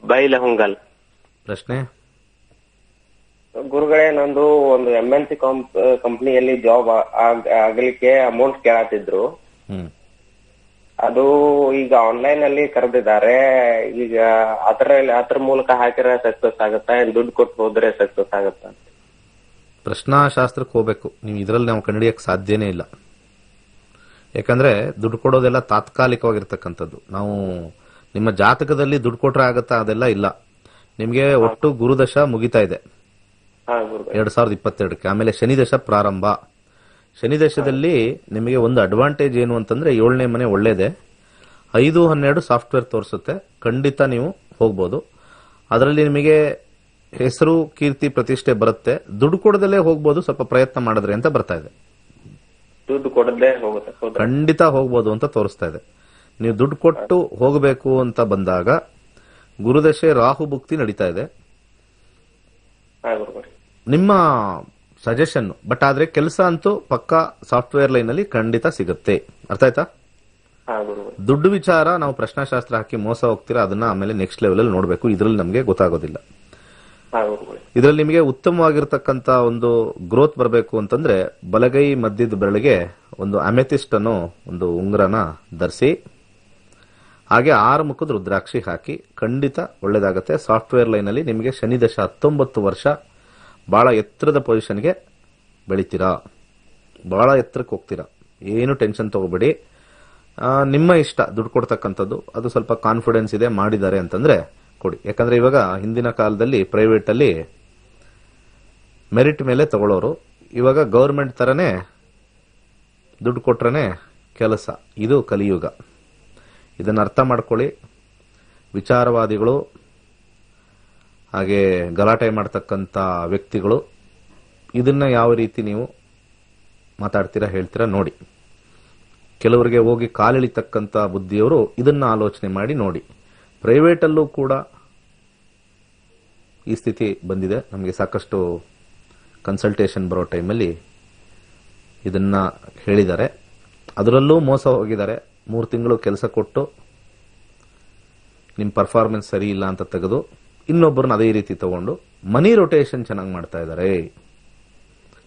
ಬೈಲಹೊಂಗಲ್. ಪ್ರಶ್ನೆ? ಗುರುಗಳೇ, ನಂದು ಒಂದು MNC ಕಂಪನಿಯಲ್ಲಿ ಜಾಬ್ ಆಗ್ಲಿಕ್ಕೆ ಅಮೌಂಟ್ ಕೇಳತ್ತಿದ್ರು. ಅದು ಈಗ ಆನ್ಲೈನ್ ಅಲ್ಲಿ ಕರೆದಿದ್ದಾರೆ. ಈಗ ಅದ್ರ ಮೂಲಕ ಹಾಕಿದ್ರೆ ಸಕ್ಸಸ್ ಆಗುತ್ತಾ, ದುಡ್ಡು ಕೊಟ್ಟು ಹೋದ್ರೆ ಸಕ್ಸಸ್ ಆಗುತ್ತಾ? ಪ್ರಶ್ನಾಶಾಸ್ತ್ರಕ್ಕೆ ಹೋಗ್ಬೇಕು ನೀವು. ಇದರಲ್ಲಿ ನಾವು ಕಂಡುಹಿಡಿಯಕ್ಕೆ ಸಾಧ್ಯನೇ ಇಲ್ಲ. ಯಾಕಂದ್ರೆ ದುಡ್ಡು ಕೊಡೋದೆಲ್ಲ ತಾತ್ಕಾಲಿಕವಾಗಿರ್ತಕ್ಕಂಥದ್ದು. ನಾವು ನಿಮ್ಮ ಜಾತಕದಲ್ಲಿ ದುಡ್ಡು ಕೊಟ್ರೆ ಆಗತ್ತಾ? ಅದೆಲ್ಲ ಇಲ್ಲ. ನಿಮ್ಗೆ ಒಟ್ಟು ಗುರುದಶ ಮುಗಿತಾ ಇದೆ 2022ಕ್ಕೆ. ಆಮೇಲೆ ಶನಿದಶ ಪ್ರಾರಂಭ. ಶನಿದಶದಲ್ಲಿ ನಿಮಗೆ ಒಂದು ಅಡ್ವಾಂಟೇಜ್ ಏನು ಅಂತಂದ್ರೆ 7ನೇ ಮನೆ ಒಳ್ಳೇದೆ. 5-12 ಸಾಫ್ಟ್ವೇರ್ ತೋರಿಸುತ್ತೆ. ಖಂಡಿತ ನೀವು ಹೋಗ್ಬೋದು. ಅದರಲ್ಲಿ ನಿಮಗೆ ಹೆಸರು, ಕೀರ್ತಿ, ಪ್ರತಿಷ್ಠೆ ಬರುತ್ತೆ. ದುಡ್ಡು ಕೊಡದಲ್ಲೇ ಹೋಗ್ಬೋದು, ಸ್ವಲ್ಪ ಪ್ರಯತ್ನ ಮಾಡಿದ್ರೆ ಅಂತ ಬರ್ತಾ ಇದೆ. ದುಡ್ಡು ಕೊಡದೆ ಹೋಗುತ್ತೆ? ಖಂಡಿತ ಹೋಗ್ಬೋದು ಅಂತ ತೋರಿಸ್ತಾ ಇದೆ. ನೀವು ದುಡ್ಡು ಕೊಟ್ಟು ಹೋಗಬೇಕು ಅಂತ ಬಂದಾಗ ಗುರುದಶೆ ರಾಹು ಭುಕ್ತಿ ನಡೀತಾ ಇದೆ. ನಿಮ್ಮ ಸಜೆಷನ್. ಬಟ್ ಆದ್ರೆ ಕೆಲಸ ಅಂತೂ ಪಕ್ಕಾ ಸಾಫ್ಟ್ವೇರ್ ಲೈನ್ ಅಲ್ಲಿ ಖಂಡಿತ ಸಿಗುತ್ತೆ. ಅರ್ಥ ಆಯ್ತಾ? ದುಡ್ಡು ವಿಚಾರ ನಾವು ಪ್ರಶ್ನಾಶಾಸ್ತ್ರ ಹಾಕಿ ಮೋಸ ಹೋಗ್ತೀರಾ, ಅದನ್ನ ಆಮೇಲೆ ನೆಕ್ಸ್ಟ್ ಲೆವೆಲ್ ಅಲ್ಲಿ ನೋಡ್ಬೇಕು. ಇದ್ರಲ್ಲಿ ನಮಗೆ ಗೊತ್ತಾಗೋದಿಲ್ಲ. ಇದರಲ್ಲಿ ನಿಮಗೆ ಉತ್ತಮವಾಗಿರ್ತಕ್ಕಂತ ಒಂದು ಗ್ರೋತ್ ಬರಬೇಕು ಅಂತಂದ್ರೆ ಬಲಗೈ ಮಧ್ಯದ ಬೆರಳಿಗೆ ಒಂದು ಅಮೆಥಿಸ್ಟ್ ಅನ್ನೋ ಒಂದು ಉಂಗುರನ ಧರಿಸಿ, ಹಾಗೆ 6 ಮುಖದ ರುದ್ರಾಕ್ಷಿ ಹಾಕಿ, ಖಂಡಿತ ಒಳ್ಳೇದಾಗತ್ತೆ. ಸಾಫ್ಟ್ವೇರ್ ಲೈನ್ ಅಲ್ಲಿ ನಿಮಗೆ ಶನಿದಶ 19 ವರ್ಷ ಬಹಳ ಎತ್ತರದ ಪೊಸಿಷನ್ಗೆ ಬೆಳಿತೀರಾ, ಬಹಳ ಎತ್ತರಕ್ಕೆ ಹೋಗ್ತೀರಾ. ಏನು ಟೆನ್ಷನ್ ತಗೋಬೇಡಿ. ನಿಮ್ಮ ಇಷ್ಟ ದುಡ್ಡು ಕೊಡ್ತಕ್ಕಂಥದ್ದು. ಅದು ಸ್ವಲ್ಪ ಕಾನ್ಫಿಡೆನ್ಸ್ ಇದೆ, ಮಾಡಿದ್ದಾರೆ ಅಂತಂದ್ರೆ ಕೊಡಿ. ಯಾಕಂದ್ರೆ ಇವಾಗ ಹಿಂದಿನ ಕಾಲದಲ್ಲಿ ಪ್ರೈವೇಟ್ ಅಲ್ಲಿ ಮೆರಿಟ್ ಮೇಲೆ ತಗೊಳ್ಳೋರು. ಇವಾಗ ಗವರ್ಮೆಂಟ್ ತರನೇ ದುಡ್ಡು ಕೊಟ್ರನೆ ಕೆಲಸ. ಇದು ಕಲಿಯುಗ. ಇದನ್ನ ಅರ್ಥ ಮಾಡ್ಕೊಳ್ಳಿ. ವಿಚಾರವಾದಿಗಳು ಹಾಗೆ ಗಲಾಟೆ ಮಾಡ್ತಕ್ಕಂಥ ವ್ಯಕ್ತಿಗಳು ಇದನ್ನ ಯಾವ ರೀತಿ ನೀವು ಮಾತಾಡ್ತೀರಾ, ಹೇಳ್ತೀರಾ ನೋಡಿ. ಕೆಲವರಿಗೆ ಹೋಗಿ ಕಾಲಿಳಿತಕ್ಕಂಥ ಬುದ್ಧಿಯವರು ಇದನ್ನ ಆಲೋಚನೆ ಮಾಡಿ ನೋಡಿ. ಪ್ರೈವೇಟ್ ಅಲ್ಲೂ ಕೂಡ ಈ ಸ್ಥಿತಿ ಬಂದಿದೆ. ನಮಗೆ ಸಾಕಷ್ಟು ಕನ್ಸಲ್ಟೇಷನ್ ಬರೋ ಟೈಮಲ್ಲಿ ಇದನ್ನ ಹೇಳಿದ್ದಾರೆ. ಅದರಲ್ಲೂ ಮೋಸ ಹೋಗಿದ್ದಾರೆ. 3 ತಿಂಗಳು ಕೆಲಸ ಕೊಟ್ಟು ನಿಮ್ಮ ಪರ್ಫಾರ್ಮೆನ್ಸ್ ಸರಿ ಇಲ್ಲ ಅಂತ ತೆಗೆದು ಇನ್ನೊಬ್ಬರನ್ನ ಅದೇ ರೀತಿ ತಗೊಂಡು ಮನಿ ರೊಟೇಷನ್ ಚೆನ್ನಾಗಿ ಮಾಡ್ತಾ ಇದ್ದಾರೆ.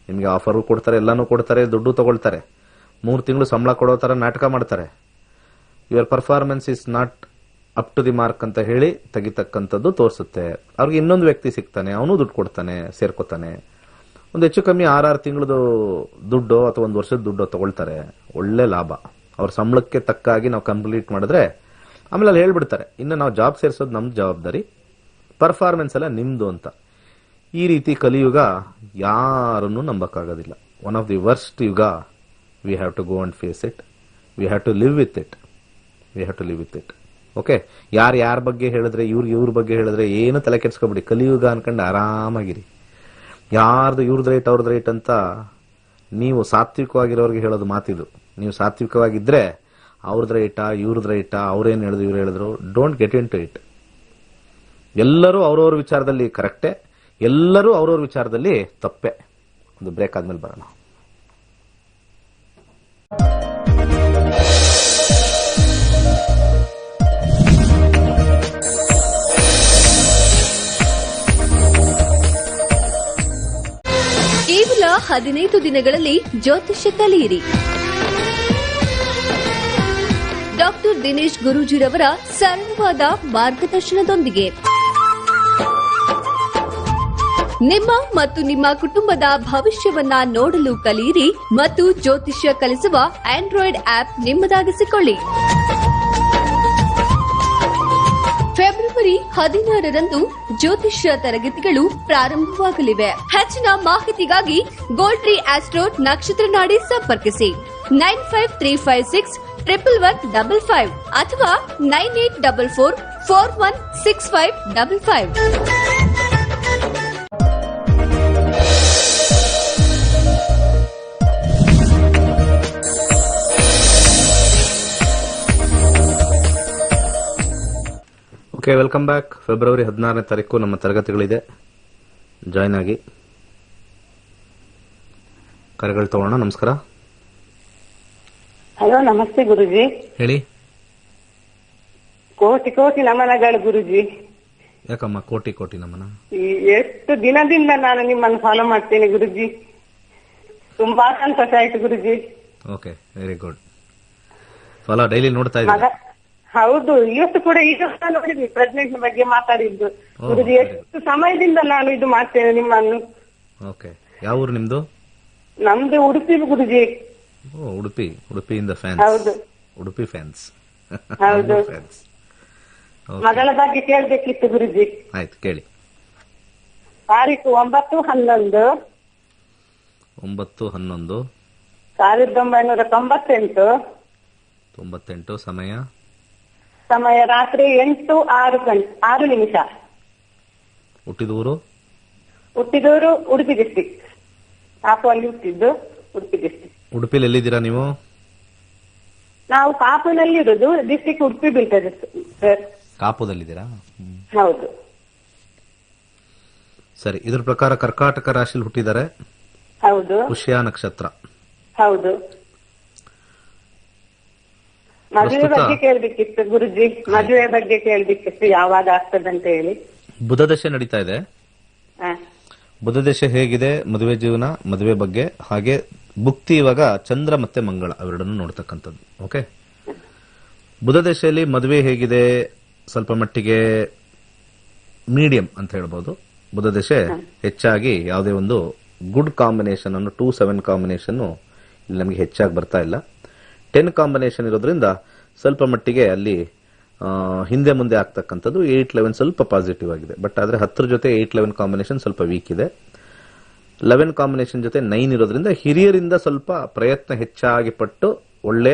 ನಿಮಗೆ ಆಫರು ಕೊಡ್ತಾರೆ, ಎಲ್ಲಾನು ಕೊಡ್ತಾರೆ, ದುಡ್ಡು ತಗೊಳ್ತಾರೆ. 3 ತಿಂಗಳು ಸಂಬಳ ಕೊಡೋ ತರ ನಾಟಕ ಮಾಡ್ತಾರೆ. Your performance is not up to the mark ಅಂತ ಹೇಳಿ ತೆಗಿತಕ್ಕಂಥದ್ದು ತೋರಿಸುತ್ತೆ. ಅವ್ರಿಗೆ ಇನ್ನೊಂದು ವ್ಯಕ್ತಿ ಸಿಗ್ತಾನೆ, ಅವನು ದುಡ್ಡು ಕೊಡ್ತಾನೆ, ಸೇರ್ಕೋತಾನೆ. ಒಂದು ಹೆಚ್ಚು ಕಮ್ಮಿ 6 ತಿಂಗಳದು ದುಡ್ಡು ಅಥವಾ 1 ವರ್ಷದ ದುಡ್ಡು ತಗೊಳ್ತಾರೆ. ಒಳ್ಳೆ ಲಾಭ. ಅವ್ರ ಸಂಬಳಕ್ಕೆ ತಕ್ಕಾಗಿ ನಾವು ಕಂಪ್ಲೀಟ್ ಮಾಡಿದ್ರೆ ಆಮೇಲೆ ಅಲ್ಲಿ ಹೇಳ್ಬಿಡ್ತಾರೆ, ಇನ್ನು ನಾವು ಜಾಬ್ ಸೇರಿಸೋದು ನಮ್ದು ಜವಾಬ್ದಾರಿ, ಪರ್ಫಾರ್ಮೆನ್ಸ್ ಎಲ್ಲ ನಿಮ್ದು ಅಂತ. ಈ ರೀತಿ ಕಲಿಯುಗ ಯಾರನ್ನೂ ನಂಬಕ್ಕಾಗೋದಿಲ್ಲ. ಒನ್ ಆಫ್ ದಿ ವರ್ಸ್ಟ್ ಯುಗ. We have to go and face it. We have to live with it. We have to live with it. Okay. ಯಾರ ಬಗ್ಗೆ ಹೇಳಿದ್ರೆ, ಇವ್ರ ಬಗ್ಗೆ ಹೇಳಿದ್ರೆ ಏನು ತಲೆ ಕೆಡ್ಸ್ಕೊಬಿಡಿ. ಕಲಿಯುಗ ಅನ್ಕೊಂಡು ಆರಾಮಾಗಿರಿ. ಯಾರ್ದು ಇವ್ರದ್ದು ರೈಟ್ ಅವ್ರದ್ದು ರೈಟ್ ಅಂತ ನೀವು ಸಾತ್ವಿಕವಾಗಿರೋರಿಗೆ ಹೇಳೋದು ಮಾತಿದು. ನೀವು ಸಾತ್ವಿಕವಾಗಿದ್ರೆ ಅವ್ರದ್ರ ರೈಟಾ ಇವ್ರದ್ರ ರೈಟಾ, ಅವ್ರೇನು ಹೇಳಿದ್ರು ಇವ್ರು ಹೇಳಿದ್ರು, don't get into it. ಎಲ್ಲರೂ ಅವ್ರವ್ರ ವಿಚಾರದಲ್ಲಿ ಕರೆಕ್ಟೇ, ಎಲ್ಲರೂ ಅವ್ರವ್ರ ವಿಚಾರದಲ್ಲಿ ತಪ್ಪೆ. ಒಂದು ಬ್ರೇಕ್ ಆದ್ಮೇಲೆ ಬರೋಣ. ಕೇವಲ 15 ದಿನಗಳಲ್ಲಿ ಜ್ಯೋತಿಷ್ಯ ಕಲಿಯಿರಿ. ಡಾಕ್ಟರ್ ದಿನೇಶ್ ಗುರೂಜಿರವರ ಸರಳವಾದ ಮಾರ್ಗದರ್ಶನದೊಂದಿಗೆ ನಿಮ್ಮ ಮತ್ತು ನಿಮ್ಮ ಕುಟುಂಬದ ಭವಿಷ್ಯವನ್ನ ನೋಡಲು ಕಲಿಯಿರಿ ಮತ್ತು ಜ್ಯೋತಿಷ್ಯ ಕಲಿಸುವ ಆಂಡ್ರಾಯ್ಡ್ ಆಪ್ ನಿಮ್ಮದಾಗಿಸಿಕೊಳ್ಳಿ. ಫೆಬ್ರವರಿ 16ರಂದು ಜ್ಯೋತಿಷ್ಯ ತರಗತಿಗಳು ಪ್ರಾರಂಭವಾಗಲಿವೆ. ಹೆಚ್ಚಿನ ಮಾಹಿತಿಗಾಗಿ ಗೋಲ್ಡ್ರಿ ಆಸ್ಟ್ರೋಟ್ ನಕ್ಷತ್ರ ನಾಡಿ ಸಂಪರ್ಕಿಸಿ 9535611155 ಅಥವಾ 9844416555. Okay, welcome back. ಫೆಬ್ರವರಿ 16ನೇ ತಾರೀಕು ನಮ್ಮ ತರಗತಿಗಳಿದೆ, ಜಾಯ್ನ್ ಆಗಿ. ಕರೆಗಳು ತಗೋಣ. ನಮಸ್ಕಾರ. ಹಲೋ, ನಮಸ್ತೆ ಗುರುಜಿ. ಹೇಳಿ. ಕೋಟಿ ಕೋಟಿ ನಮನಗಳು ಗುರುಜಿ. ಯಾಕಮ್ಮ ಕೋಟಿ ಕೋಟಿ ನಮನ? ಎಷ್ಟು ದಿನದಿಂದ ನಾನು ನಿಮ್ಮನ್ನು ಫಾಲೋ ಮಾಡ್ತೇನೆ ಗುರುಜಿ. ತುಂಬಾ ಸಂತೋಷ ಆಯ್ತು ಗುರುಜಿ. Okay, very good. Follow daily ನೋಡ್ತಾ ಇದ್ದೀನಿ. ಹೌದು, ಇವತ್ತು ಕೂಡ ಈಗ ನೋಡಿದ್ವಿ ಪ್ರೆಗ್ನೆಂಟ್ ಬಗ್ಗೆ ಮಾತಾಡಿದ್ದು ಗುರುಜಿ. ಎಷ್ಟು ಸಮಯದಿಂದ ನಾನು ಇದು ಮಾಡ್ತೇನೆ ನಿಮ್ಮನ್ನು. ಓಕೆ, ಯಾವ ಊರು ನಿಮ್ದು? ನಮ್ದು ಉಡುಪಿ ಗುರುಜಿ. ಓ, ಉಡುಪಿಯಿಂದ ಫ್ಯಾನ್ಸ್. ಹೌದು, ಉಡುಪಿ ಫ್ಯಾನ್ಸ್. ಹೌದು. ಮಗಳ ಬಗ್ಗೆ ಕೇಳ್ಬೇಕಿತ್ತು ಗುರುಜಿ. ಆಯ್ತು, ಕೇಳಿ. ತಾರೀಕು 9/11/1998. 98. ಸಮಯ ರಾತ್ರಿ 8:06. ಹುಟ್ಟಿದೂರು ಉಡುಪಿ ಡಿಸ್ಟಿಕ್. ಕಾಪುನಲ್ಲಿ ಹುಟ್ಟಿದ್ದು, ಉಡುಪಿ ಡಿಸ್ಟಿಕ್. ಉಡುಪಿಲಿ ಎಲ್ಲಿದ್ದೀರಾ ನೀವು? ನಾವು ಕಾಪುನಲ್ಲಿ ಇರುದು, ಡಿಸ್ಟಿಕ್ ಉಡುಪಿ ಬೀಳ್ತದೆ ಸರ್. ಕಾಪುದಲ್ಲಿದ್ದೀರಾ? ಹೌದು. ಸರಿ, ಇದ್ರ ಪ್ರಕಾರ ಕರ್ಕಾಟಕ ರಾಶಿಯಲ್ಲಿ ಹುಟ್ಟಿದ್ದಾರೆ. ಹೌದು. ಪುಷ್ಯ ನಕ್ಷತ್ರ. ಹೌದು. ಮದುವೆ ಬಗ್ಗೆ ಕೇಳ್ಬೇಕಿತ್ತು ಗುರುಜಿ. ಮದುವೆ ಬಗ್ಗೆ ಕೇಳ್ಬೇಕಿತ್ತು, ಯಾವಾಗ ಆಗ್ತದಂತ ಹೇಳಿ. ಬುಧ ದಶೆ ನಡೀತಾ ಇದೆ. ಬುಧ ದಶೆ ಹೇಗಿದೆ, ಮದುವೆ ಜೀವನ, ಮದುವೆ ಬಗ್ಗೆ, ಹಾಗೆ ಭುಕ್ತಿ ಇವಾಗ ಚಂದ್ರ ಮತ್ತೆ ಮಂಗಳ ಅವೆರಡನ್ನು ನೋಡ್ತಕ್ಕಂಥದ್ದು. ಓಕೆ, ಬುಧ ದಶೆಯಲ್ಲಿ ಮದುವೆ ಹೇಗಿದೆ, ಸ್ವಲ್ಪ ಮಟ್ಟಿಗೆ ಮೀಡಿಯಂ ಅಂತ ಹೇಳ್ಬೋದು. ಬುಧ ದಶೆ ಹೆಚ್ಚಾಗಿ ಯಾವುದೇ ಒಂದು ಗುಡ್ ಕಾಂಬಿನೇಷನ್ ಅನ್ನು 2-7 ಕಾಂಬಿನೇಷನ್ ಇಲ್ಲಿ ನಮಗೆ ಹೆಚ್ಚಾಗಿ ಬರ್ತಾ ಇಲ್ಲ. 10 ಕಾಂಬಿನೇಷನ್ ಇರೋದ್ರಿಂದ ಸ್ವಲ್ಪ ಮಟ್ಟಿಗೆ ಅಲ್ಲಿ ಹಿಂದೆ ಮುಂದೆ ಆಗ್ತಕ್ಕಂಥದ್ದು. 8-11 ಸ್ವಲ್ಪ ಪಾಸಿಟಿವ್ ಆಗಿದೆ. ಬಟ್ ಆದ್ರೆ 10 ಜೊತೆ 8-11 ಕಾಂಬಿನೇಷನ್ ಸ್ವಲ್ಪ ವೀಕ್ ಇದೆ. 11 ಕಾಂಬಿನೇಷನ್ ಜೊತೆ 9 ಇರೋದ್ರಿಂದ ಹಿರಿಯರಿಂದ ಸ್ವಲ್ಪ ಪ್ರಯತ್ನ ಹೆಚ್ಚಾಗಿ ಪಟ್ಟು ಒಳ್ಳೆ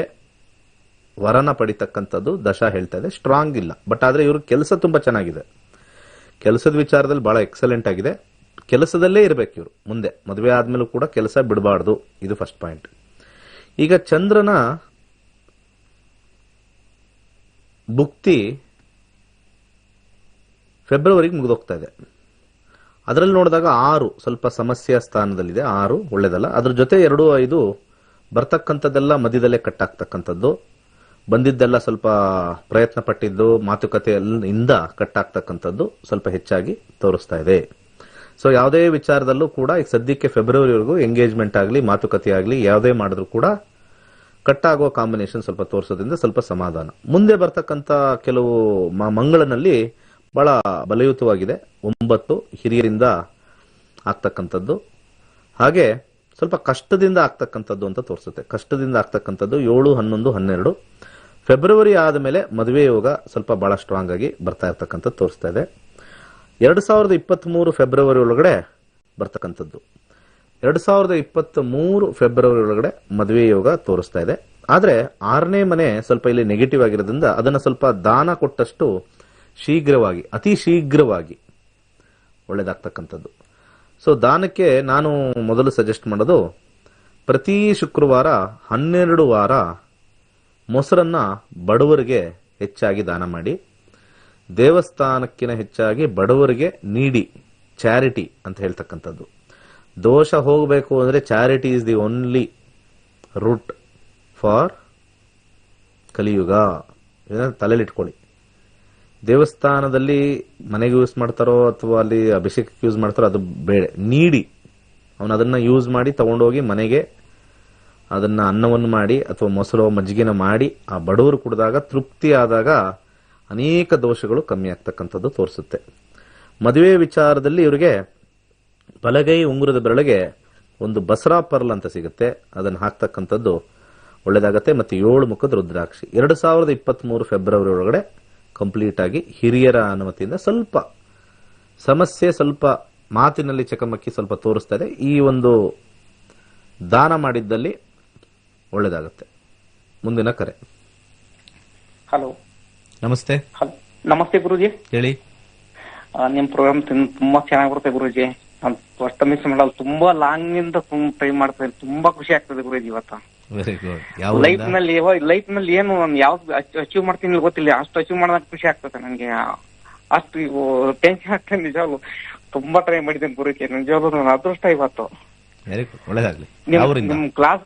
ವರನ ಪಡಿತಕ್ಕಂಥದ್ದು ದಶಾ ಹೇಳ್ತಾ ಇದೆ. ಸ್ಟ್ರಾಂಗ್ ಇಲ್ಲ, ಬಟ್ ಆದ್ರೆ ಇವರು ಕೆಲಸ ತುಂಬಾ ಚೆನ್ನಾಗಿದೆ. ಕೆಲಸದ ವಿಚಾರದಲ್ಲಿ ಬಹಳ ಎಕ್ಸಲೆಂಟ್ ಆಗಿದೆ. ಕೆಲಸದಲ್ಲೇ ಇರಬೇಕು ಇವರು ಮುಂದೆ. ಮದುವೆ ಆದ್ಮೇಲೂ ಕೂಡ ಕೆಲಸ ಬಿಡಬಾರ್ದು, ಇದು ಫಸ್ಟ್ ಪಾಯಿಂಟ್. ಈಗ ಚಂದ್ರನ ಭುಕ್ತಿ ಫೆಬ್ರವರಿಗೆ ಮುಗಿದೋಗ್ತಾ ಇದೆ. ಅದರಲ್ಲಿ ನೋಡಿದಾಗ 6 ಸ್ವಲ್ಪ ಸಮಸ್ಯೆಯ ಸ್ಥಾನದಲ್ಲಿದೆ. 6 ಒಳ್ಳೇದಲ್ಲ. ಅದ್ರ ಜೊತೆ 2-5 ಬರ್ತಕ್ಕಂಥದ್ದೆಲ್ಲ ಮಧ್ಯದಲ್ಲೇ ಕಟ್ಟಾಗ್ತಕ್ಕಂಥದ್ದು. ಬಂದಿದ್ದೆಲ್ಲ ಸ್ವಲ್ಪ ಪ್ರಯತ್ನ ಪಟ್ಟಿದ್ದು ಮಾತುಕತೆಯಿಂದ ಕಟ್ಟಾಗ್ತಕ್ಕಂಥದ್ದು ಸ್ವಲ್ಪ ಹೆಚ್ಚಾಗಿ ತೋರಿಸ್ತಾ ಇದೆ. ಸೊ ಯಾವುದೇ ವಿಚಾರದಲ್ಲೂ ಕೂಡ ಈಗ ಸದ್ಯಕ್ಕೆ ಫೆಬ್ರವರಿವರೆಗೂ ಎಂಗೇಜ್ಮೆಂಟ್ ಆಗಲಿ ಮಾತುಕತೆ ಆಗಲಿ ಯಾವುದೇ ಮಾಡಿದ್ರು ಕೂಡ ಕಟ್ಟಾಗುವ ಕಾಂಬಿನೇಷನ್ ಸ್ವಲ್ಪ ತೋರಿಸೋದ್ರಿಂದ ಸ್ವಲ್ಪ ಸಮಾಧಾನ. ಮುಂದೆ ಬರ್ತಕ್ಕಂಥ ಕೆಲವು ಮಂಗಳನಲ್ಲಿ ಬಹಳ ಬಲಯುತವಾಗಿದೆ. 9 ಹಿರಿಯರಿಂದ ಆಗ್ತಕ್ಕಂಥದ್ದು, ಹಾಗೆ ಸ್ವಲ್ಪ ಕಷ್ಟದಿಂದ ಆಗ್ತಕ್ಕಂಥದ್ದು ಅಂತ ತೋರಿಸುತ್ತೆ. ಕಷ್ಟದಿಂದ ಆಗ್ತಕ್ಕಂಥದ್ದು 7, 11, 12. ಫೆಬ್ರವರಿ ಆದ ಮೇಲೆ ಮದುವೆ ಯೋಗ ಸ್ವಲ್ಪ ಬಹಳ ಸ್ಟ್ರಾಂಗ್ ಆಗಿ ಬರ್ತಾ ಇರ್ತಕ್ಕಂಥದ್ದು ತೋರಿಸ್ತಾ ಇದೆ. 2023 ಫೆಬ್ರವರಿ ಒಳಗಡೆ ಬರ್ತಕ್ಕಂಥದ್ದು. 2023 ಫೆಬ್ರವರಿ ಒಳಗಡೆ ಮದುವೆ ಯೋಗ ತೋರಿಸ್ತಾ ಇದೆ. ಆದ್ರೆ 6ನೇ ಮನೆ ಸ್ವಲ್ಪ ಇಲ್ಲಿ ನೆಗೆಟಿವ್ ಆಗಿರೋದ್ರಿಂದ ಅದನ್ನ ಸ್ವಲ್ಪ ದಾನ ಕೊಟ್ಟಷ್ಟು ಶೀಘ್ರವಾಗಿ, ಅತಿ ಶೀಘ್ರವಾಗಿ ಒಳ್ಳೇದಾಗ್ತಕ್ಕಂಥದ್ದು. ಸೊ ದಾನಕ್ಕೆ ನಾನು ಮೊದಲು ಸಜೆಸ್ಟ್ ಮಾಡೋದು, ಪ್ರತಿ ಶುಕ್ರವಾರ 12 ವಾರ ಮೊಸರನ್ನ ಬಡವರಿಗೆ ಹೆಚ್ಚಾಗಿ ದಾನ ಮಾಡಿ, ದೇವಸ್ಥಾನಕ್ಕಿಂತ ಹೆಚ್ಚಾಗಿ ಬಡವರಿಗೆ ನೀಡಿ, ಚಾರಿಟಿ ಅಂತ ಹೇಳ್ತಕ್ಕಂಥದ್ದು. ದೋಷ ಹೋಗಬೇಕು ಅಂದ್ರೆ charity is the only route for ಕಲಿಯುಗ. ಇದನ್ನ ತಲೆಲಿಟ್ಕೊಳ್ಳಿ. ದೇವಸ್ಥಾನದಲ್ಲಿ ಮನೆಗೆ ಯೂಸ್ ಮಾಡ್ತಾರೋ ಅಥವಾ ಅಲ್ಲಿ ಅಭಿಷೇಕಕ್ಕೆ ಯೂಸ್ ಮಾಡ್ತಾರೋ ಅದು ಬೇಡ, ನೀಡಿ ಅವನು ಅದನ್ನ ಯೂಸ್ ಮಾಡಿ ತಗೊಂಡೋಗಿ ಮನೆಗೆ ಅದನ್ನ ಅನ್ನವನ್ನು ಮಾಡಿ ಅಥವಾ ಮೊಸರು ಮಜ್ಜಿಗೆನ ಮಾಡಿ ಆ ಬಡವರು ಕುಡಿದಾಗ ತೃಪ್ತಿ ಆದಾಗ ಅನೇಕ ದೋಷಗಳು ಕಮ್ಮಿ ಆಗ್ತಕ್ಕಂಥದ್ದು ತೋರಿಸುತ್ತೆ. ಮದುವೆ ವಿಚಾರದಲ್ಲಿ ಇವರಿಗೆ ಬಲಗೈ ಉಂಗುರದ ಬೆರಳಿಗೆ ಒಂದು ಬಸರಾ ಪರ್ಲ್ ಅಂತ ಸಿಗುತ್ತೆ, ಅದನ್ನು ಹಾಕ್ತಕ್ಕಂಥದ್ದು ಒಳ್ಳೇದಾಗತ್ತೆ. ಮತ್ತೆ 7 ಮುಖದ ರುದ್ರಾಕ್ಷಿ 2023 ಫೆಬ್ರವರಿ ಒಳಗಡೆ ಕಂಪ್ಲೀಟ್ ಆಗಿ ಹಿರಿಯರ ಅನುಮತಿಯಿಂದ ಸ್ವಲ್ಪ ಸಮಸ್ಯೆ, ಸ್ವಲ್ಪ ಮಾತಿನಲ್ಲಿ ಚಕಮಕಿ ಸ್ವಲ್ಪ ತೋರಿಸ್ತಾ ಇದೆ. ಈ ಒಂದು ದಾನ ಮಾಡಿದ್ದಲ್ಲಿ ಒಳ್ಳೇದಾಗತ್ತೆ. ಮುಂದಿನ ಕರೆ. ಹಲೋ, ನಮಸ್ತೆ. ನಮಸ್ತೆ ಗುರುಜಿ. ಹೇಳಿ. ನಿಮ್ ಪ್ರೋಗ್ರಾಮ್ ತುಂಬಾ ಚೆನ್ನಾಗಿ ಬರುತ್ತೆ ಗುರುಜಿ. ನಾನು ಫಸ್ಟ್ ಮಿಸ್ ಮಾಡಲ್ಲ, ತುಂಬಾ ಲಾಂಗ್ ನಿಂದ ಟ್ರೈ ಮಾಡ್ತಾ ಇದ್ದೀನಿ. ತುಂಬಾ ಖುಷಿ ಆಗ್ತದೆ ಗುರುಜಿ ಇವತ್ತು. Very good. ಲೈಫ್ ನಲ್ಲಿ ಏನು ನಾನು ಯಾವ್ದು ಅಚೀವ್ ಮಾಡ್ತೀನಿ ಗೊತ್ತಿಲ್ಲ, ಅಷ್ಟು ಅಚೀವ್ ಮಾಡೋದಕ್ಕೆ ಖುಷಿ ಆಗ್ತದೆ ನನಗೆ. ಅಷ್ಟು ಟೆನ್ಷನ್ ಆಗ್ತದೆ ನಿಜವಾಗ್ಲು. ತುಂಬಾ ಟ್ರೈ ಮಾಡಿದ್ದೀನಿ ಗುರುಜಿ, ನಿಜವಾಗ್ಲು ನನ್ನ ಅದೃಷ್ಟ ಇವತ್ತು. ವೆರಿ ಗುಡ್, ಒಳ್ಳೇದಾಗ್ಲಿ. ನಿಮ್ ಕ್ಲಾಸ್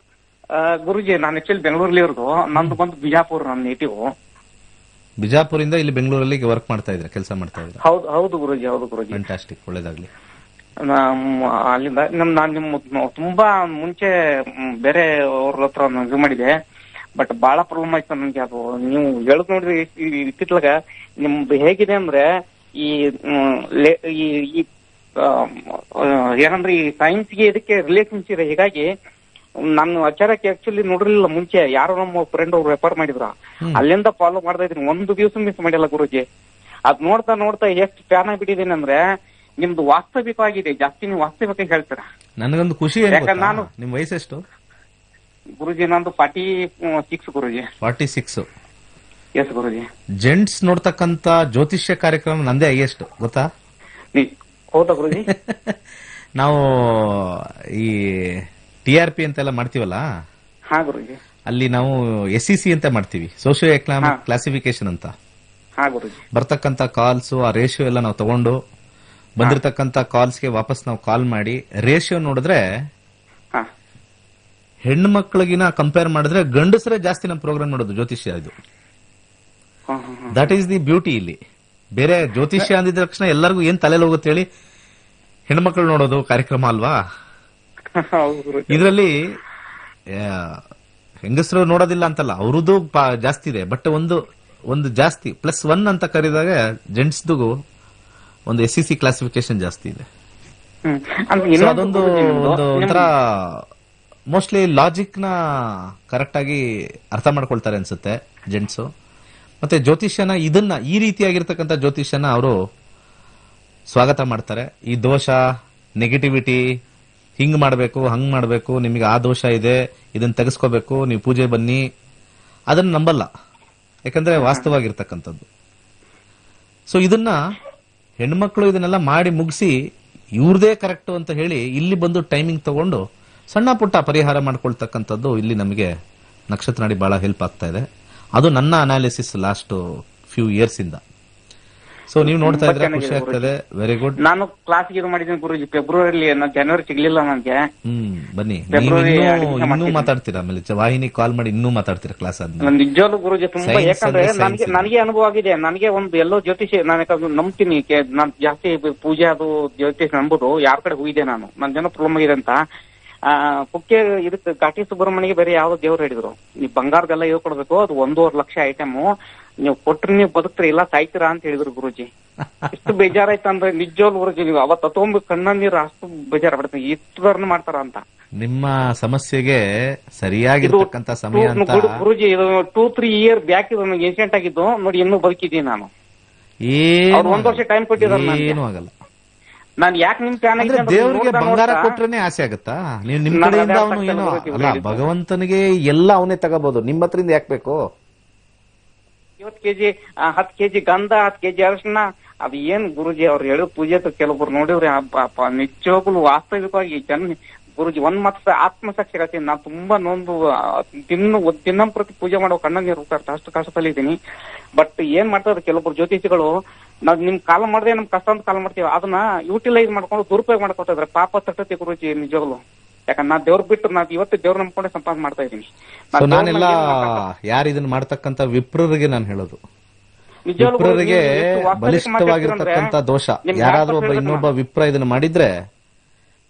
ಗುರುಜಿ, ನಾನು ಆಕ್ಚುಲಿ ಬೆಂಗಳೂರಲ್ಲಿ ಇರೋದು, ನಂದು ಬಂದು ಬಿಜಾಪುರ, ನನ್ನ ನೇಟಿವ್. ಬಿಜಾಪುರಿಂದ ಇಲ್ಲಿ ಬೆಂಗಳೂರಲ್ಲಿ ವರ್ಕ್ ಮಾಡ್ತಾ ಇದ್ರೆ, ಕೆಲಸ ಮಾಡ್ತಾ ಇದ್ರೆ? ಹೌದು ಗುರುಜಿ, ಹೌದು ಗುರುಜಿ. ಫ್ಯಾಂಟಾಸ್ಟಿಕ್, ಒಳ್ಳೇದಾಗ್ಲಿ. ಅಲ್ಲಿಂದ ನಾನು ನಿಮ್ಮ ತುಂಬಾ ಮುಂಚೆ ಬೇರೆ ಅವ್ರ ಹತ್ರ ಇದು ಮಾಡಿದೆ, ಬಟ್ ಬಹಳ ಪ್ರಾಬ್ಲಮ್ ಆಯ್ತು ನನ್ಗೆ. ಅದು ನೀವು ಹೇಳದ್ ನೋಡ್ರಿ ಇತ್ತಿತ್ಲಾಗ ನಿಮ್ದು ಹೇಗಿದೆ ಅಂದ್ರೆ ಈ ಏನಂದ್ರೆ ಈ ಸೈನ್ಸ್ಗೆ ಇದಕ್ಕೆ ರಿಲೇಷನ್ಸ್ ಇದೆ. ಹೀಗಾಗಿ ನಾನು ಆಚಾರಕ್ಕೆ ಆಕ್ಚುಲಿ ನೋಡಿರ್ಲಿಲ್ಲ ಮುಂಚೆ, ಯಾರೋ ನಮ್ಮ ಫ್ರೆಂಡ್ ಅವ್ರು ರೆಫರ್ ಮಾಡಿದ್ರ, ಅಲ್ಲಿಂದ ಫಾಲೋ ಮಾಡ್ತಾ ಇದ್ದೀನಿ. ಒಂದು ದಿವಸ ಮಿಸ್ ಮಾಡಿಲ್ಲ ಗುರುಜಿ. ಅದ್ ನೋಡ್ತಾ ನೋಡ್ತಾ ಎಷ್ಟು ಫ್ಯಾನ್ ಆಗಿಬಿಟ್ಟಿದ್ದೀನಿ ಅಂದ್ರೆ ನಿಮ್ದು ವಾಸ್ತವಿಕವಾಗಿದೆ. ಜಾಸ್ತಿ ನೀವು ವಾಸ್ತವಿಕ ಹೇಳ್ತೀರಾ. ನನಗೊಂದು ಖುಷಿ, ನಾನು ನಿಮ್ ವಯಸ್ಸೆಷ್ಟು ಗುರುಜಿ? ನಂದು 46 ಗುರುಜಿ. 46. ಎಸ್ ಗುರುಜಿ. ಜೆಂಟ್ಸ್ ನೋಡ್ತಕ್ಕಂತ ಜ್ಯೋತಿಷ್ಯ ಕಾರ್ಯಕ್ರಮ ನಂದೇ ಹೈಯೆಸ್ಟ್, ಗೊತ್ತಾ? ಹೌದಾ ಗುರುಜಿ? ನಾವು ಈ TRP ಅಂತೆಲ್ಲ ಮಾಡ್ತೀವಲ್ಲ, ಹಾ ಗುರುಜಿ, ಅಲ್ಲಿ ನಾವು SEC ಅಂತ ಮಾಡ್ತೀವಿ, ಸೋಶಿಯೋ ಎಕನಾಮಿಕ್ ಕ್ಲಾಸಿಫಿಕೇಶನ್ ಅಂತ. ಹಾ ಗುರುಜಿ. ಬರ್ತಕ್ಕಂತ ಕಾಲ್ಸ್, ಆ ರೇಷಿಯೋ ಎಲ್ಲ ನಾವು ತಗೊಂಡು ಬಂದಿರತಕ್ಕಂತ ಕಾಲ್ಸ್ಗೆ ವಾಪಸ್ ನಾವು ಕಾಲ್ ಮಾಡಿ ರೇಷಿಯೋ ನೋಡಿದ್ರೆ ಹೆಣ್ಣು ಮಕ್ಕಳಿಗಿನ ಕಂಪೇರ್ ಮಾಡಿದ್ರೆ ಗಂಡಸರೇ ಜಾಸ್ತಿ ನಮ್ಮ ಪ್ರೋಗ್ರಾಮ್ ನೋಡೋದು ಜ್ಯೋತಿಷ್ಯ. ಇದು ದಟ್ ಈಸ್ ದಿ ಬ್ಯೂಟಿ. ಇಲ್ಲಿ ಬೇರೆ ಜ್ಯೋತಿಷ್ಯ ಅಂದಿದ ತಕ್ಷಣ ಎಲ್ಲರಿಗೂ ಏನ್ ತಲೆಯಲ್ಲಿ ಹೋಗುತ್ತೆ ಹೇಳಿ, ಹೆಣ್ಮಕ್ಳು ನೋಡೋದು ಕಾರ್ಯಕ್ರಮ ಅಲ್ವಾ? ಇದರಲ್ಲಿ ಹೆಂಗಸರು ನೋಡೋದಿಲ್ಲ ಅಂತಲ್ಲ, ಅವ್ರದ್ದು ಜಾಸ್ತಿ ಇದೆ. ಬಟ್ ಒಂದು ಜಾಸ್ತಿ +1 ಅಂತ ಕರೆದಾಗ ಜೆಂಟ್ಸ್ದು ಒಂದು SEC ಕ್ಲಾಸಿಫಿಕೇಶನ್ ಜಾಸ್ತಿ ಇದೆ. ಅದೊಂದು ಒಂಥರ ಮೋಸ್ಟ್ಲಿ ಲಾಜಿಕ್ ನ ಕರೆಕ್ಟ್ ಆಗಿ ಅರ್ಥ ಮಾಡ್ಕೊಳ್ತಾರೆ ಅನ್ಸುತ್ತೆ ಜೆಂಟ್ಸು. ಮತ್ತೆ ಜ್ಯೋತಿಷ್ಯನ ಇದನ್ನ ಈ ರೀತಿಯಾಗಿರ್ತಕ್ಕಂಥ ಜ್ಯೋತಿಷ್ಯನ ಅವರು ಸ್ವಾಗತ ಮಾಡ್ತಾರೆ. ಈ ದೋಷ, ನೆಗೆಟಿವಿಟಿ, ಹಿಂಗ್ ಮಾಡ್ಬೇಕು, ಹಂಗ್ ಮಾಡ್ಬೇಕು, ನಿಮಗೆ ಆ ದೋಷ ಇದೆ, ಇದನ್ನ ತೆಗೆಸ್ಕೋಬೇಕು, ನೀವು ಪೂಜೆ ಬನ್ನಿ, ಅದನ್ನ ನಂಬಲ್ಲ. ಯಾಕಂದ್ರೆ ವಾಸ್ತವವಾಗಿರ್ತಕ್ಕಂಥದ್ದು. ಸೊ ಇದನ್ನ ಹೆಣ್ಮಕ್ಳು ಇದನ್ನೆಲ್ಲ ಮಾಡಿ ಮುಗಿಸಿ ಇವ್ರದೇ ಕರೆಕ್ಟ್ ಅಂತ ಹೇಳಿ ಇಲ್ಲಿ ಬಂದು ಟೈಮಿಂಗ್ ತಗೊಂಡು ಸಣ್ಣ ಪುಟ್ಟ ಪರಿಹಾರ ಮಾಡ್ಕೊಳ್ತಕ್ಕಂಥದ್ದು ಇಲ್ಲಿ ನಮಗೆ ನಕ್ಷತ್ರ ನಾಡಿ ಬಹಳ ಹೆಲ್ಪ್ ಆಗ್ತಾ ಇದೆ. ಅದು ನನ್ನ ಅನಾಲಿಸಿಸ್ ಲಾಸ್ಟ್ ಫ್ಯೂ ಇಯರ್ಸ್ ಇಂದ. ಸೊ ನೀವು ನೋಡ್ತಾ ಇದ್ರೆ ಖುಷಿ ಆಗ್ತದೆ. Very good. ನಾನು ಕ್ಲಾಸ್ ಇದು ಮಾಡಿದ್ದೀನಿ ಗುರುಜಿ ಫೆಬ್ರವರಿಲಿ, ಜನವರಿ ಸಿಗ್ಲಿಲ್ಲ ನನಗೆ. ಬನ್ನಿ, ಇನ್ನೂ ಮಾತಾಡ್ತೀರಾ, ಆಮೇಲೆ ವಾಹಿನಿ ಕಾಲ್ ಮಾಡಿ ಇನ್ನೂ ಮಾತಾಡ್ತೀರಾ ಕ್ಲಾಸ್ ಆದ್ಮೇಲೆ. ನಿಜವಾಗ್ಲೂ ಗುರುಜಿ ತುಂಬಾ, ಯಾಕಂದ್ರೆ ನನಗೆ ಅನುಭವ ಆಗಿದೆ. ನನಗೆ ಒಂದು ಎಲ್ಲೋ ಜ್ಯೋತಿಷಿ ನಾನು ನಂಬ್ತೀನಿ, ನಾನು ಜಾಸ್ತಿ ಪೂಜೆ ಅದು ಜ್ಯೋತಿಷ್ ನಂಬುದು. ಯಾರ ಕಡೆ ಹೋಗಿದ್ದೆ ನಾನು, ನನ್ ಜನ ಪ್ರಾಬ್ಲಮ್ ಆಗಿದೆ ಅಂತ ಕುಕ್ಕೆ ಇದಕ್ಕೆ ಘಾಟಿ ಸುಬ್ರಹ್ಮಣ್ಯಗೆ ಬೇರೆ ಯಾವ ದೇವ್ರು ಹೇಳಿದ್ರು, ನೀವು ಬಂಗಾರದೆಲ್ಲ ಇದು ಕೊಡ್ಬೇಕು, ಅದು 1.5 ಲಕ್ಷ ಐಟಮು, ನೀವು ಕೊಟ್ರೆ ನೀವು ಬದುಕ್ತೀರ, ಇಲ್ಲ ಸಾಯ್ತೀರಾ ಅಂತ ಹೇಳಿದ್ರು ಗುರುಜಿ. ಎಷ್ಟು ಬೇಜಾರಾಯ್ತು ಅಂದ್ರೆ ನಿಜವಾಗ್ಲೂ ಗುರುಜಿ, ನೀವು ಅವತ್ತು ಹತ್ತೊಂಬ ಕಣ್ಣ ನೀರು ಅಷ್ಟು ಬೇಜಾರ ಬಿಡ್ತೀನಿ, ಇಷ್ಟರನ್ನು ಮಾಡ್ತಾರ ಅಂತ. ನಿಮ್ಮ ಸಮಸ್ಯೆಗೆ ಸರಿಯಾಗಿರ್ತಕ್ಕಂಥ ಸಮಯ ಅಂತ ಗುರುಜಿ. ಇದು 2-3 ಇಯರ್ ಬ್ಯಾಕ್ ಇದು ಇನ್ಸಿಡೆಂಟ್ ಆಗಿದ್ದು ನೋಡಿ, ಇನ್ನೂ ಬದುಕಿದ್ದೀನಿ ನಾನು. 1 ವರ್ಷ ಟೈಮ್ ಕೊಟ್ಟಿದ್ದಾರೆ, ಏನು ಆಗಲ್ಲ. ನಾನು ಯಾಕೆ ನಿಮ್ ಫ್ಯಾನ್ ಆಗಿದ್ದೆ? ದೇವರಿಗೆ ಬಂಗಾರ ಕೊಟ್ರೇನೆ ಆಸೆ ಆಗುತ್ತಾ? ನೀವು ನಿಮ್ ಕಡೆಯಿಂದ ಅವನು ಏನೋ ಅಲ್ಲ, ಭಗವಂತನಿಗೆ ಎಲ್ಲ ಅವನೇ ತಗೋಬಹುದು, ನಿಮ್ಮ ಹತ್ರಿಂದ ಯಾಕೆ ಬೇಕು? 50 kg 10 kg ಗಂಧ, 10 kg ಅರಿಶಿನ, ಅದು ಏನ್ ಗುರುಜಿ ಅವ್ರು ಹೇಳೋ ಪೂಜೆ ಕೆಲವೊಬ್ರು ನೋಡಿವ್ರಿ, ನಿಜವಾಗ್ಲು ವಾಸ್ತವಿಕವಾಗಿ ಗುರುಜಿ ಒಂದ್ ಮಾತ್ರ ಆತ್ಮಸಾಕ್ಷಿ ಹೇಳ್ತೀನಿ, ನಾನು ತುಂಬಾ ನೊಂದು ದಿನಂಪ್ರತಿ ಪೂಜೆ ಮಾಡೋ ಕಣ್ಣ ನೀರು ಹೋಗ್ತಾ ಅಷ್ಟು ಕಷ್ಟದಲ್ಲಿ ಇದ್ದೀನಿ. ಬಟ್ ಏನ್ ಮಾಡ್ತಾರೆ ಕೆಲವೊಬ್ರು ಜ್ಯೋತಿಷಿಗಳು, ನಾವ್ ನಿಮ್ ಕಾಲ ಮಾಡದೆ ನಮ್ ಕಷ್ಟ ಅಂತ ಕಾಲ ಮಾಡ್ತೀವಿ, ಅದನ್ನ ಯುಟಿಲೈಸ್ ಮಾಡ್ಕೊಂಡು ದುರುಪಯೋಗ ಮಾಡ್ಕೊತಿದ್ರೆ ಪಾಪ ತಟ್ಟತಿ ಗುರುಜಿ ನಿಜವಾಗ್ಲು. ಯಾಕಂದ್ರೆ ನಾ ದೇವ್ರ ಬಿಟ್ಟು ನಾವ್ ಇವತ್ತು ದೇವ್ರ ನಂಬ್ಕೊಂಡೆ ಸಂಪಾದನೆ ಮಾಡ್ತಾ ಇದೀನಿ. ನಾನೆಲ್ಲ ಯಾರು ಇದನ್ನ ಮಾಡ್ತಕ್ಕಂತ ವಿಪ್ರರಿಗೆ ನಾನು ಹೇಳೋದು, ವಿಪ್ರರಿಗೆ ಬಲಿಷ್ಠವಾಗಿರ್ತಕ್ಕಂಥ ದೋಷ. ಯಾರಾದ್ರೂ ಒಬ್ಬ ಇನ್ನೊಬ್ಬ ವಿಪ್ರ ಇದನ್ನ ಮಾಡಿದ್ರೆ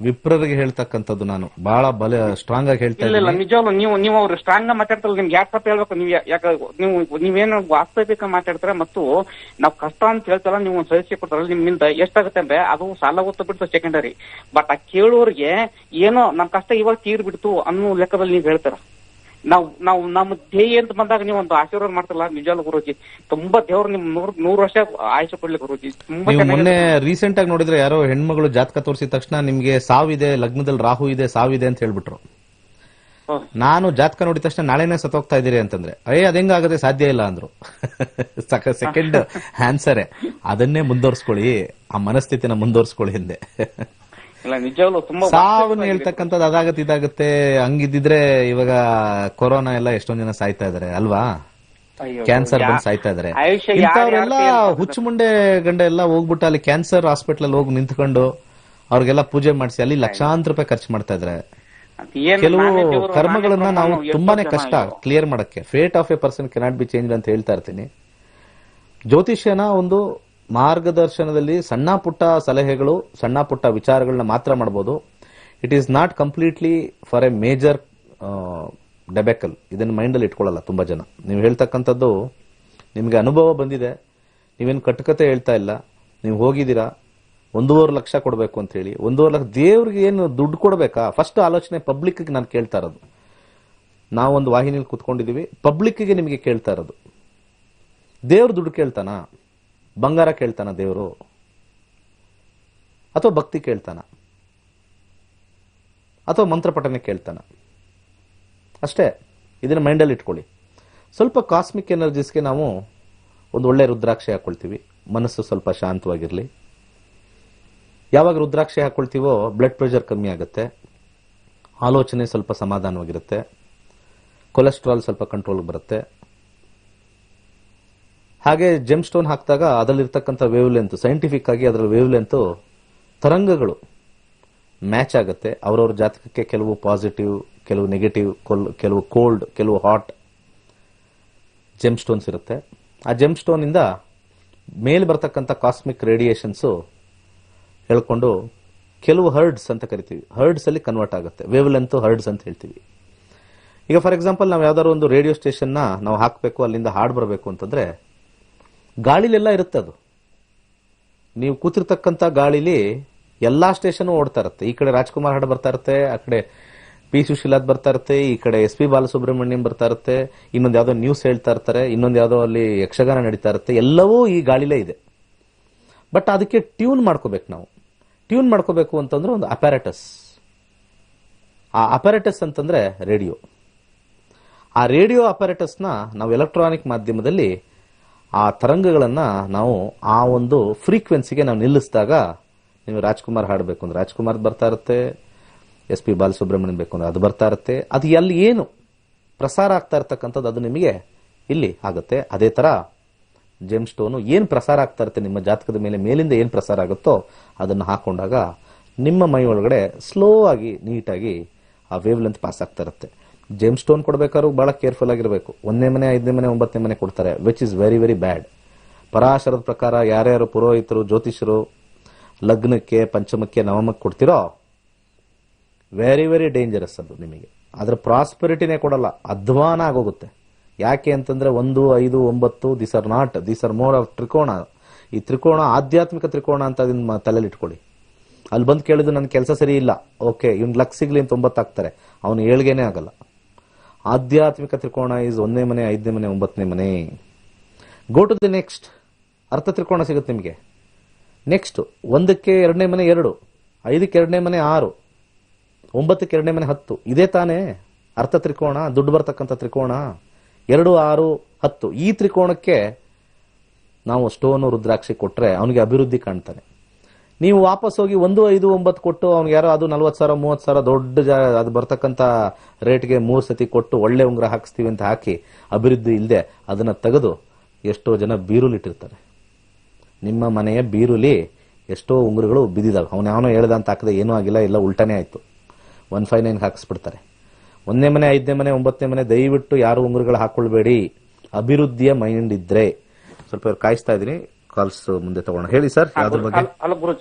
ವಿಪ್ರರಿಗೆ ಹೇಳ್ತಕ್ಕಂಥದ್ದು ನಾನು ಬಹಳ ಸ್ಟ್ರಾಂಗ್ ಆಗಿ ಹೇಳ್ತಾ ಇಲ್ಲ. ನಿಜವಾಗ್ಲು ನೀವು ಅವ್ರು ಸ್ಟ್ರಾಂಗ್ ಮಾತಾಡ್ತಲ್ಲ, ನಿಮ್ಗೆ ಯಾಕೆ ಸ್ವಲ್ಪ ಹೇಳ್ಬೇಕು, ನೀವೇನು ವಾಸ್ತವಿಕ ಮಾತಾಡ್ತಾರೆ ಮತ್ತು ನಾವ್ ಕಷ್ಟ ಅಂತ ಹೇಳ್ತಾರ, ನೀವು ಸಹಿಸಿ ಕೊಡ್ತಾರಲ್ಲ, ನಿಮ್ಮಿಂದ ಎಷ್ಟಾಗುತ್ತೆ ಅಂದ್ರೆ ಅದು ಸಾಲ ಗೊತ್ತ ಬಿಡ್ತು ಸೆಕೆಂಡರಿ. ಬಟ್ ಆ ಕೇಳೋರಿಗೆ ಏನೋ ನಮ್ ಕಷ್ಟ ಇವಾಗ ತೀರ್ ಬಿಡ್ತು ಅನ್ನೋ ಲೆಕ್ಕದಲ್ಲಿ ನೀವ್ ಹೇಳ್ತಾರ. ನಾವು ನಮ್ಮ ಧ್ಯೇಯ ಅಂತ ಬಂದಾಗ ನೀವು ಒಂದು ಆಶೀರ್ವಾದ ಮಾಡ್ತಿಲ್ಲ. ನಿಜವಾಗ್ಲೂ ಗುರುಜಿ ತುಂಬಾ ದೇವ್ರು ನಿಮ್ 100 ವರ್ಷ ಆಯುಷ ಕೊಡ್ಲಿ ಗುರುಜಿ. ತುಂಬಾ ಮೊನ್ನೆ ರೀಸೆಂಟ್ ಆಗಿ ನೋಡಿದ್ರೆ ಯಾರೋ ಹೆಣ್ಮಗಳು ಜಾತಕ ತೋರಿಸಿದ ತಕ್ಷಣ ನಿಮ್ಗೆ ಸಾವಿದೆ, ಲಗ್ನದಲ್ಲಿ ರಾಹು ಇದೆ, ಸಾವಿದೆ ಅಂತ ಹೇಳ್ಬಿಟ್ರು. ನಾನು ಜಾತಕ ನೋಡಿದ ತಕ್ಷಣ ನಾಳೆನೇ ಸತ್ತೋಗ್ತಾ ಇದೀರಿ ಅಂತಂದ್ರೆ ಅದೇಂಗಾಗದೆ, ಸಾಧ್ಯ ಇಲ್ಲ ಅಂದ್ರು. ಸೆಕೆಂಡ್ ಆನ್ಸರೇ ಅದನ್ನೇ ಮುಂದುವರ್ಸ್ಕೊಳ್ಳಿ, ಆ ಮನಸ್ಥಿತಿನ ಮುಂದುವರ್ಸ್ಕೊಳ್ಳಿ ಹಿಂದೆ. ಸಾವನ್ನ ಹೇಳ್ತಕ್ಕಂಥದ್ದು ಅದಾಗತ್ತೆ ಇದಾಗುತ್ತೆ ಹಂಗಿದ್ದಿದ್ರೆ ಇವಾಗ ಕೊರೋನಾ ಎಲ್ಲ ಎಷ್ಟೊಂದ್ ಜನ ಸಾಯ್ತಾ ಇದಾರೆ ಅಲ್ವಾ, ಕ್ಯಾನ್ಸರ್ ಬಂದು ಸಾಯ್ತಾ ಇದಾರೆ. ಇಂಥವ್ರೆಲ್ಲ ಹುಚ್ಚು ಮುಂಡೆ ಗಂಡ ಎಲ್ಲ ಹೋಗ್ಬಿಟ್ಟು ಅಲ್ಲಿ ಕ್ಯಾನ್ಸರ್ ಹಾಸ್ಪಿಟಲ್ ಅಲ್ಲಿ ಹೋಗಿ ನಿಂತ್ಕೊಂಡು ಅವ್ರಿಗೆಲ್ಲ ಪೂಜೆ ಮಾಡಿಸಿ ಅಲ್ಲಿ ಲಕ್ಷಾಂತರ ರೂಪಾಯಿ ಖರ್ಚು ಮಾಡ್ತಾ ಇದಾರೆ. ಕೆಲವು ಕರ್ಮಗಳನ್ನ ನಾವು ತುಂಬಾನೇ ಕಷ್ಟ ಕ್ಲಿಯರ್ ಮಾಡಕ್ಕೆ. Fate of A person cannot be change ಅಂತ ಹೇಳ್ತಾ ಇರ್ತೀನಿ. ಜ್ಯೋತಿಷ್ಯನ ಒಂದು ಮಾರ್ಗದರ್ಶನದಲ್ಲಿ ಸಣ್ಣ ಪುಟ್ಟ ಸಲಹೆಗಳು, ಸಣ್ಣ ಪುಟ್ಟ ವಿಚಾರಗಳನ್ನ ಮಾತ್ರ ಮಾಡಬಹುದು. It is not completely for a major debacle. ಇದನ್ನ ಮೈಂಡ್ ಅಲ್ಲಿ ಇಟ್ಕೊಳ್ಳಲ್ಲ ತುಂಬಾ ಜನ. ನೀವು ಹೇಳ್ತಕ್ಕಂಥದ್ದು ನಿಮ್ಗೆ ಅನುಭವ ಬಂದಿದೆ, ನೀವೇನು ಕಟ್ಟುಕತೆ ಹೇಳ್ತಾ ಇಲ್ಲ, ನೀವು ಹೋಗಿದ್ದೀರಾ 1.5 ಲಕ್ಷ ಕೊಡಬೇಕು ಅಂತ ಹೇಳಿ. 1.5 ಲಕ್ಷ ದೇವ್ರಿಗೆ ಏನು ದುಡ್ಡು ಕೊಡಬೇಕಾ? ಫಸ್ಟ್ ಆಲೋಚನೆ ಪಬ್ಲಿಕ್ ನಾನು ಕೇಳ್ತಾ ಇರೋದು. ನಾವೊಂದು ವಾಹಿನಿಯಲ್ಲಿ ಕೂತ್ಕೊಂಡಿದೀವಿ, ಪಬ್ಲಿಕ್ಗೆ ನಿಮಗೆ ಕೇಳ್ತಾ ಇರೋದು. ದೇವ್ರು ದುಡ್ಡು ಕೇಳ್ತಾನ? ಬಂಗಾರ ಕೇಳ್ತಾನ ದೇವರು? ಅಥವಾ ಭಕ್ತಿ ಕೇಳ್ತಾನ? ಅಥವಾ ಮಂತ್ರಪಠನೆ ಕೇಳ್ತಾನ? ಅಷ್ಟೇ. ಇದನ್ನ ಮೈಂಡಲ್ಲಿ ಇಟ್ಕೊಳ್ಳಿ. ಸ್ವಲ್ಪ ಕಾಸ್ಮಿಕ್ ಎನರ್ಜೀಸ್ಗೆ ನಾವು ಒಂದು ಒಳ್ಳೆ ರುದ್ರಾಕ್ಷಿ ಹಾಕೊಳ್ತೀವಿ, ಮನಸ್ಸು ಸ್ವಲ್ಪ ಶಾಂತವಾಗಿರ್ಲಿ. ಯಾವಾಗ ರುದ್ರಾಕ್ಷಿ ಹಾಕೊಳ್ತೀವೋ ಬ್ಲಡ್ ಪ್ರೆಷರ್ ಕಮ್ಮಿ ಆಗುತ್ತೆ, ಆಲೋಚನೆ ಸ್ವಲ್ಪ ಸಮಾಧಾನವಾಗಿರುತ್ತೆ, ಕೊಲೆಸ್ಟ್ರಾಲ್ ಸ್ವಲ್ಪ ಕಂಟ್ರೋಲ್ ಬರುತ್ತೆ. ಹಾಗೆ ಜೆಮ್ ಸ್ಟೋನ್ ಹಾಕಿದಾಗ ಅದರಲ್ಲಿರ್ತಕ್ಕಂಥ ವೇವ್ ಲೆಂತ್, ಸೈಂಟಿಫಿಕ್ ಆಗಿ ಅದರ ವೇವ್ ಲೆಂತ್ ತರಂಗಗಳು ಮ್ಯಾಚ್ ಆಗುತ್ತೆ. ಅವರವ್ರ ಜಾತಕಕ್ಕೆ ಕೆಲವು ಪಾಸಿಟಿವ್, ಕೆಲವು ನೆಗೆಟಿವ್, ಕೆಲವು ಕೋಲ್ಡ್, ಕೆಲವು ಹಾಟ್ ಜೆಮ್ ಸ್ಟೋನ್ಸ್ ಇರುತ್ತೆ. ಆ ಜೆಮ್ ಸ್ಟೋನ್ ಇಂದ ಮೇಲೆ ಬರ್ತಕ್ಕಂಥ ಕಾಸ್ಮಿಕ್ ರೇಡಿಯೇಷನ್ಸ್ ಹೇಳ್ಕೊಂಡು ಕೆಲವು ಹರ್ಡ್ಸ್ ಅಂತ ಕರಿತೀವಿ, ಹರ್ಡ್ಸ್ ಅಲ್ಲಿ ಕನ್ವರ್ಟ್ ಆಗುತ್ತೆ. ವೇವ್ ಲೆಂತ್ ಹರ್ಡ್ಸ್ ಅಂತ ಹೇಳ್ತೀವಿ. ಈಗ ಫಾರ್ ಎಕ್ಸಾಂಪಲ್ ನಾವು ಯಾವ್ದಾದ್ರು ಒಂದು ರೇಡಿಯೋ ಸ್ಟೇಷನ್ ನಾವು ಹಾಕಬೇಕು, ಅಲ್ಲಿಂದ ಹಾಡು ಬರಬೇಕು ಅಂತಂದ್ರೆ ಗಾಳಿಲೆಲ್ಲ ಇರುತ್ತೆ. ಅದು ನೀವು ಕೂತಿರ್ತಕ್ಕಂಥ ಗಾಳಿಲಿ ಎಲ್ಲಾ ಸ್ಟೇಷನ್ ಓಡ್ತಾ ಇರುತ್ತೆ. ಈ ಕಡೆ ರಾಜ್ಕುಮಾರ್ ಹಾಡು ಬರ್ತಾ ಇರುತ್ತೆ, ಆ ಕಡೆ ಪಿ ಸುಶೀಲಾದ್ ಬರ್ತಾ ಇರುತ್ತೆ, ಈ ಕಡೆ SP ಬಾಲಸುಬ್ರಹ್ಮಣ್ಯಂ ಬರ್ತಾ ಇರುತ್ತೆ, ಇನ್ನೊಂದು ಯಾವ್ದೋ ನ್ಯೂಸ್ ಹೇಳ್ತಾ ಇರ್ತಾರೆ, ಇನ್ನೊಂದು ಯಾವ್ದೋ ಅಲ್ಲಿ ಯಕ್ಷಗಾನ ನಡೀತಾ ಇರುತ್ತೆ. ಎಲ್ಲವೂ ಈ ಗಾಳಿಲೇ ಇದೆ. ಬಟ್ ಅದಕ್ಕೆ ಟ್ಯೂನ್ ಮಾಡ್ಕೋಬೇಕು. ನಾವು ಟ್ಯೂನ್ ಮಾಡ್ಕೋಬೇಕು ಅಂತಂದ್ರೆ ಒಂದು ಅಪ್ಯಾರಟಸ್. ಆ ಅಪ್ಯಾರಟಸ್ ಅಂತಂದ್ರೆ ರೇಡಿಯೋ. ಆ ರೇಡಿಯೋ ಅಪ್ಯಾರಟಸ್ನ ನಾವು ಎಲೆಕ್ಟ್ರಾನಿಕ್ ಮಾಧ್ಯಮದಲ್ಲಿ ಆ ತರಂಗಗಳನ್ನ ನಾವು ಆ ಒಂದು ಫ್ರೀಕ್ವೆನ್ಸಿಗೆ ನಾವು ನಿಲ್ಲಿಸಿದಾಗ, ನೀವು ರಾಜ್ಕುಮಾರ್ ಹಾಡಬೇಕು ಅಂದ್ರೆ ರಾಜ್ಕುಮಾರ್ ಬರ್ತಾ ಇರುತ್ತೆ, SP ಬಾಲಸುಬ್ರಹ್ಮಣ್ಯಂ ಬೇಕು ಅಂದ್ರೆ ಅದು ಬರ್ತಾ ಇರುತ್ತೆ. ಅದು ಅಲ್ಲಿ ಏನು ಪ್ರಸಾರ ಆಗ್ತಾ ಇರ್ತಕ್ಕಂಥದ್ದು ಅದು ನಿಮಗೆ ಇಲ್ಲಿ ಆಗುತ್ತೆ. ಅದೇ ತರ ಜೆಮ್ ಸ್ಟೋನು ಏನ್ ಪ್ರಸಾರ ಆಗ್ತಾ ಇರುತ್ತೆ ನಿಮ್ಮ ಜಾತಕದ ಮೇಲೆ, ಮೇಲಿಂದ ಏನ್ ಪ್ರಸಾರ ಆಗುತ್ತೋ ಅದನ್ನು ಹಾಕೊಂಡಾಗ ನಿಮ್ಮ ಮೈ ಒಳಗಡೆ ಸ್ಲೋ ಆಗಿ ನೀಟಾಗಿ ಆ ವೇವ್ ಲೆಂತ್ ಪಾಸ್ ಆಗ್ತಾ ಇರುತ್ತೆ. ಜೆಮ್ ಸ್ಟೋನ್ ಕೊಡ್ಬೇಕಾದ್ರೂ ಬಹಳ ಕೇರ್ಫುಲ್ ಆಗಿರಬೇಕು. 1ನೇ ಮನೆ, 5ನೇ ಮನೆ, 9ನೇ ಮನೆ ಕೊಡ್ತಾರೆ, which is very very bad. ಪರಾಶರದ ಪ್ರಕಾರ ಯಾರ್ಯಾರು ಪುರೋಹಿತರು, ಜ್ಯೋತಿಷರು ಲಗ್ನಕ್ಕೆ, ಪಂಚಮಕ್ಕೆ, ನವಮಕ್ಕೆ ಕೊಡ್ತಿರೋ ವೆರಿ ವೆರಿ ಡೇಂಜರಸ್. ಅದು ನಿಮಗೆ ಅದರ ಪ್ರಾಸ್ಪೆರಿಟಿನೇ ಕೊಡಲ್ಲ, ಅಧ್ವಾನ ಆಗೋಗುತ್ತೆ. ಯಾಕೆ ಅಂತಂದ್ರೆ 1, 5, 9 ದೀಸ್ ಆರ್ ಮೋರ್ ಆಫ್ ತ್ರಿಕೋಣ. ಈ ತ್ರಿಕೋಣ ಆಧ್ಯಾತ್ಮಿಕ ತ್ರಿಕೋಣ ಅಂತ ಅದನ್ನ ತಲೆಯಲ್ಲಿ ಇಟ್ಕೊಳ್ಳಿ. ಅಲ್ಲಿ ಬಂದು ಕೇಳಿದ್ರು ನನ್ನ ಕೆಲಸ ಸರಿ ಇಲ್ಲ, ಓಕೆ ಇವ್ನ ಲಕ್ ಸಿಗ್ಲಿ ಅಂತ 9 ಹಾಕ್ತಾರೆ, ಅವನು 7ಗೇನೆ ಆಗಲ್ಲ. ಆಧ್ಯಾತ್ಮಿಕ ತ್ರಿಕೋಣ ಇಸ್ 1ನೇ ಮನೆ, 5ನೇ ಮನೆ, 9ನೇ ಮನೆ. Go to the next. ಅರ್ಥ ತ್ರಿಕೋಣ ಸಿಗುತ್ತೆ ನಿಮಗೆ. ನೆಕ್ಸ್ಟ್ 1ಕ್ಕೆ 2ನೇ ಮನೆ 2, 5ಕ್ಕೆ 2ನೇ ಮನೆ 6, 9ಕ್ಕೆ 2ನೇ ಮನೆ 10. ಇದೇ ತಾನೇ ಅರ್ಥ ತ್ರಿಕೋಣ, ದುಡ್ಡು ಬರ್ತಕ್ಕಂಥ ತ್ರಿಕೋಣ. 2, 6, 10 ಈ ತ್ರಿಕೋಣಕ್ಕೆ ನಾವು ಸ್ಟೋನು ರುದ್ರಾಕ್ಷಿ ಕೊಟ್ರೆ ಅವನಿಗೆ ಅಭಿವೃದ್ಧಿ ಕಾಣ್ತಾನೆ. ನೀವು ವಾಪಸ್ ಹೋಗಿ 1,5,9 ಕೊಟ್ಟು ಅವ್ನಿಗೆ ಯಾರೋ ಅದು 40,000 30,000 ದೊಡ್ಡ ಅದು ಬರ್ತಕ್ಕಂಥ ರೇಟ್ಗೆ 3 ಸತಿ ಕೊಟ್ಟು ಒಳ್ಳೆ ಉಂಗುರ ಹಾಕಿಸ್ತೀವಿ ಅಂತ ಹಾಕಿ ಅಭಿವೃದ್ಧಿ ಇಲ್ಲದೆ ಅದನ್ನ ತೆಗೆದು ಎಷ್ಟೋ ಜನ ಬೀರುಲಿಟ್ಟಿರ್ತಾರೆ. ನಿಮ್ಮ ಮನೆಯ ಬೀರುಲಿ ಎಷ್ಟೋ ಉಂಗುರಗಳು ಬಿದ್ದಿದಾವೆ. ಅವನು ಹೇಳ್ದ ಅಂತ ಹಾಕಿದೆ ಏನೂ ಆಗಿಲ್ಲ, ಎಲ್ಲ ಉಲ್ಟಾನೇ ಆಯ್ತು. 159 ಹಾಕಿಸ್ಬಿಡ್ತಾರೆ. 1ನೇ ಮನೆ 5ನೇ ಮನೆ 9ನೇ ಮನೆ ದಯವಿಟ್ಟು ಯಾರು ಉಂಗುರಗಳು ಹಾಕೊಳ್ಬೇಡಿ. ಅಭಿವೃದ್ಧಿಯ ಮೈಂಡ್ ಇದ್ರೆ ಸ್ವಲ್ಪ ಕಾಯಿಸ್ತಾ ಇದೀನಿ, ಕಾಲ್ಸ್ ಮುಂದೆ ತಗೋಣ. ಹೇಳಿ ಸರ್, ಅದ್ರ ಬಗ್ಗೆ. ಅಲ್ಲ